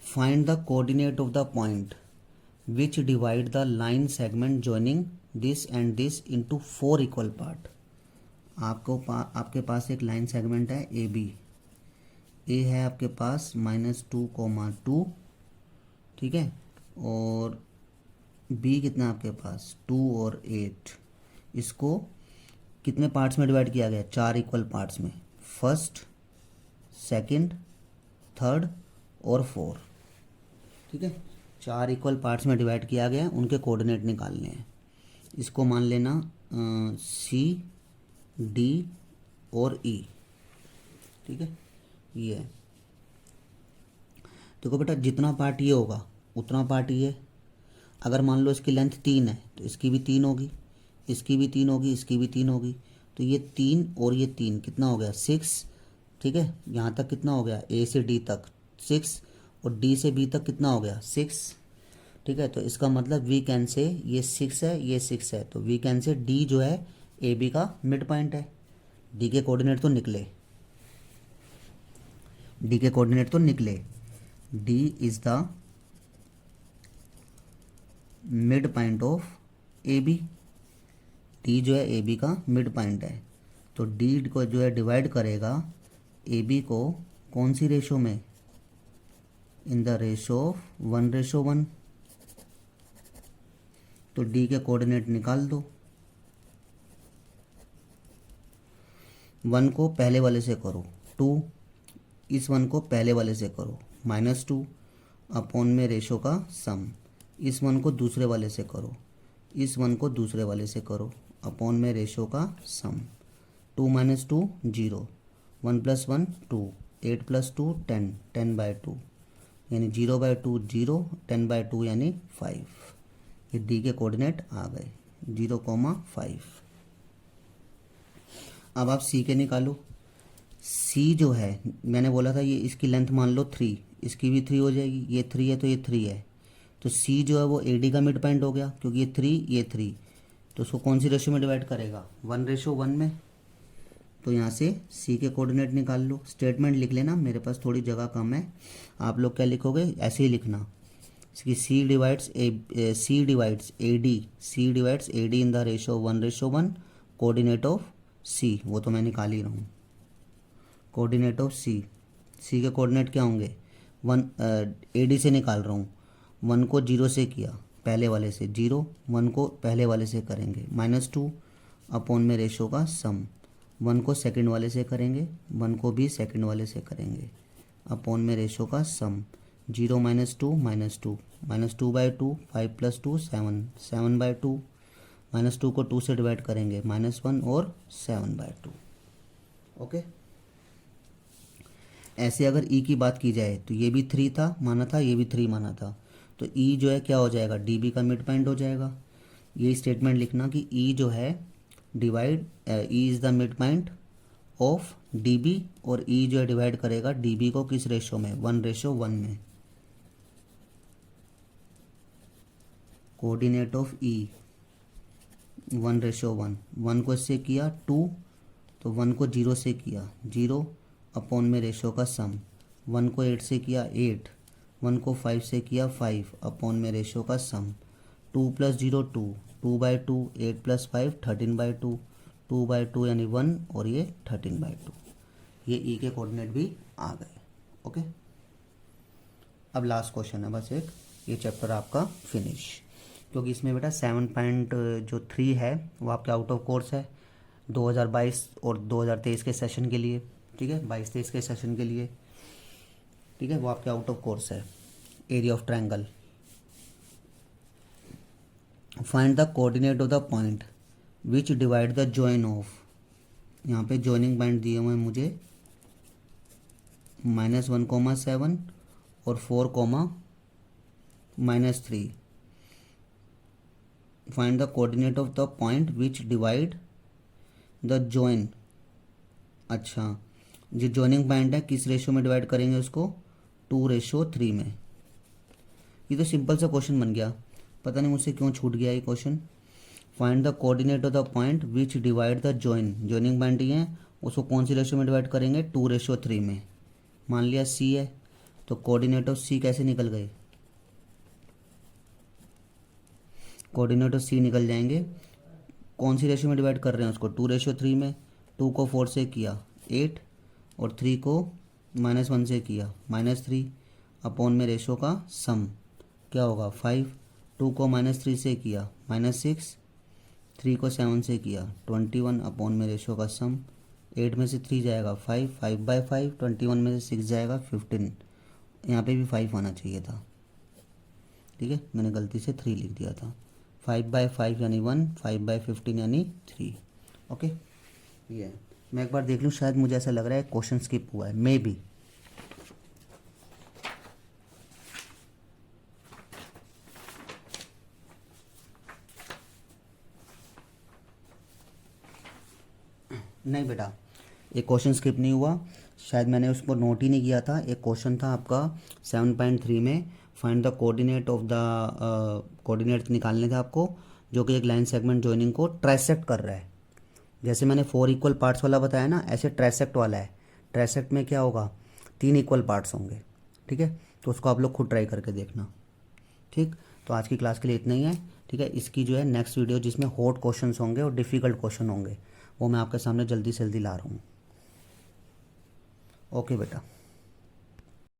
Find the coordinate of the point which divide the line segment joining this and this into 4 equal part. आपके पास एक लाइन सेगमेंट है ए बी, ए है आपके पास -2, ठीक है, और बी कितना आपके पास 2 और 8। इसको कितने पार्ट्स में डिवाइड किया गया 4 इक्वल पार्ट्स में, फर्स्ट, सेकंड, थर्ड और 4, ठीक है, 4 इक्वल पार्ट्स में डिवाइड किया गया, उनके कोऑर्डिनेट निकालने हैं। इसको मान लेना सी, डी और ई, ठीक है, ये है। देखो बेटा जितना पार्ट ये होगा उतना पार्ट ये, अगर मान लो इसकी लेंथ 3 है तो इसकी भी 3 होगी, इसकी भी 3 होगी, इसकी भी 3 होगी, तो ये 3 और ये 3 कितना हो गया 6, ठीक है, यहाँ तक कितना हो गया ए से डी तक 6, और डी से बी तक कितना हो गया 6, ठीक है, तो इसका मतलब वी कैन से ये 6 है, ये 6 है, तो वी कैन से डी जो है ए बी का मिड पॉइंट है। डी के कोऑर्डिनेट तो निकले, डी के कोऑर्डिनेट तो निकले, D is the mid point of A B, D जो है ए बी का मिड पॉइंट है, तो डी को जो है डिवाइड करेगा ए बी को कौन सी रेशो में, इन द रेशो ऑफ 1:1। तो डी के कोऑर्डिनेट निकाल दो, 1 को पहले वाले से करो 2, इस 1 को पहले वाले से करो -2 अपॉन में रेशो का सम, इस 1 को दूसरे वाले से करो, इस 1 को दूसरे वाले से करो अपॉन में रेशो का सम, 2 - 2 0, 1 + 1 2, 8 + 2 10, 10/2 यानी 0/2 0, 10/2 यानी 5। ये डी के कोऑर्डिनेट आ गए 0,5। अब आप सी के निकालो। सी जो है मैंने बोला था ये इसकी लेंथ मान लो 3, इसकी भी 3 हो जाएगी, ये 3 है तो ये 3 है, तो सी जो है वो ए डी का मिड पॉइंट हो गया, क्योंकि ये 3 ये 3, तो उसको कौन सी रेशो में डिवाइड करेगा 1:1 में। तो यहाँ से सी के कोऑर्डिनेट निकाल लो। स्टेटमेंट लिख लेना, मेरे पास थोड़ी जगह कम है, आप लोग क्या लिखोगे ऐसे ही लिखना कि C divides A D in the ratio 1:1, coordinate of C, वो तो मैं निकाल ही रहा हूँ, कोऑर्डिनेट ऑफ सी, सी के कोऑर्डिनेट क्या होंगे 1, ए डी से निकाल रहा हूँ, 1 को 0 से किया पहले वाले से 0, 1 को पहले वाले से करेंगे -2 अपॉन में रेशो का सम, 1 को सेकंड वाले से करेंगे, 1 को भी सेकंड वाले से करेंगे अपॉन में रेशो का सम, 0 - 2 -2, -2/2, 5 + 2 7, 7/2, -2 को 2 से डिवाइड करेंगे -1 और 7/2। ओके, ऐसे अगर ई की बात की जाए तो ये भी 3 था माना था, ये भी 3 माना था, तो ई जो है क्या हो जाएगा डी बी का मिड पॉइंट हो जाएगा। ये स्टेटमेंट लिखना कि ई जो है divide E is the mid point of D B, और ई जो है डिवाइड करेगा डी बी को किस रेशो में 1:1 में। कोऑर्डिनेट ऑफ ई 1:1, 1 को इससे किया 2, तो 1 को 0 से किया 0 अपॉन में रेशो का सम, 1 को 8 से किया 8, 1 को 5 से किया 5 अपॉन में रेशो का सम, 2 + 0 2, 2/2, 8 + 5 13/2, 2/2 यानी 1 और ये 13/2। ये ई के कोऑर्डिनेट भी आ गए। ओके, अब लास्ट क्वेश्चन है बस एक, ये चैप्टर आपका फिनिश, क्योंकि इसमें बेटा 7.3 है वो आपके आउट ऑफ कोर्स है 2022 और 2023 के सेशन के लिए, ठीक है, 22-23 के सेशन के लिए, ठीक है, वो आपके आउट ऑफ कोर्स है। Area of triangle, find the coordinate of the point which divide the join of, यहाँ पे जॉइनिंग पॉइंट दिए हुए हैं मुझे -1,7 और 4,-3। Find the coordinate of the point which divide the join. अच्छा, जो जॉइनिंग पॉइंट है किस रेशो में डिवाइड करेंगे उसको, 2:3 में। ये तो सिंपल सा क्वेश्चन बन गया, पता नहीं मुझसे क्यों छूट गया ये question. Find the coordinate of the point which divide the join, joining point ही है, उसको कौन सी रेशो में डिवाइड करेंगे, 2:3 में। मान लिया सी है, तो कोऑर्डिनेट ऑफ सी कैसे निकल गए, कोऑर्डिनेट ऑफ सी निकल जाएंगे, कौन सी रेशो में डिवाइड कर रहे हैं उसको, 2:3 में। 2 को 4 से किया 8 और 3 को -1 से किया -3 अपॉन में रेशो का सम क्या होगा 5। 2 को -3 से किया -6, 3 को 7 से किया 21 अपॉन में रेशो का सम, 8 में से 3 जाएगा 5, 5/5, 21 में से 6 जाएगा 15, यहाँ पे भी 5 आना चाहिए था, ठीक है, मैंने गलती से 3 लिख दिया था। 5/5 यानी 1, 5/15 यानी 3। ओके, ये है। मैं एक बार देख लूँ, शायद मुझे ऐसा लग रहा है क्वेश्चन स्किप हुआ है, मे बी। नहीं बेटा, एक क्वेश्चन स्किप नहीं हुआ, शायद मैंने उसको नोट ही नहीं किया था। एक क्वेश्चन था आपका 7.3 में, find the coordinate of the, coordinate निकालने थे आपको, जो कि एक लाइन सेगमेंट जॉइनिंग को ट्राइसेक्ट कर रहा है। जैसे मैंने 4 इक्वल पार्ट्स वाला बताया ना, ऐसे ट्राइसेक्ट वाला है। ट्राइसेक्ट में क्या होगा, 3 इक्वल पार्ट्स होंगे, ठीक है, तो उसको आप लोग खुद ट्राई करके देखना। ठीक, तो आज की क्लास के लिए इतना ही है, ठीक है। इसकी जो है नेक्स्ट वीडियो जिसमें हॉट क्वेश्चंस होंगे और डिफ़िकल्ट क्वेश्चन होंगे, वो मैं आपके सामने जल्दी से जल्दी ला रहा हूँ। ओके बेटा।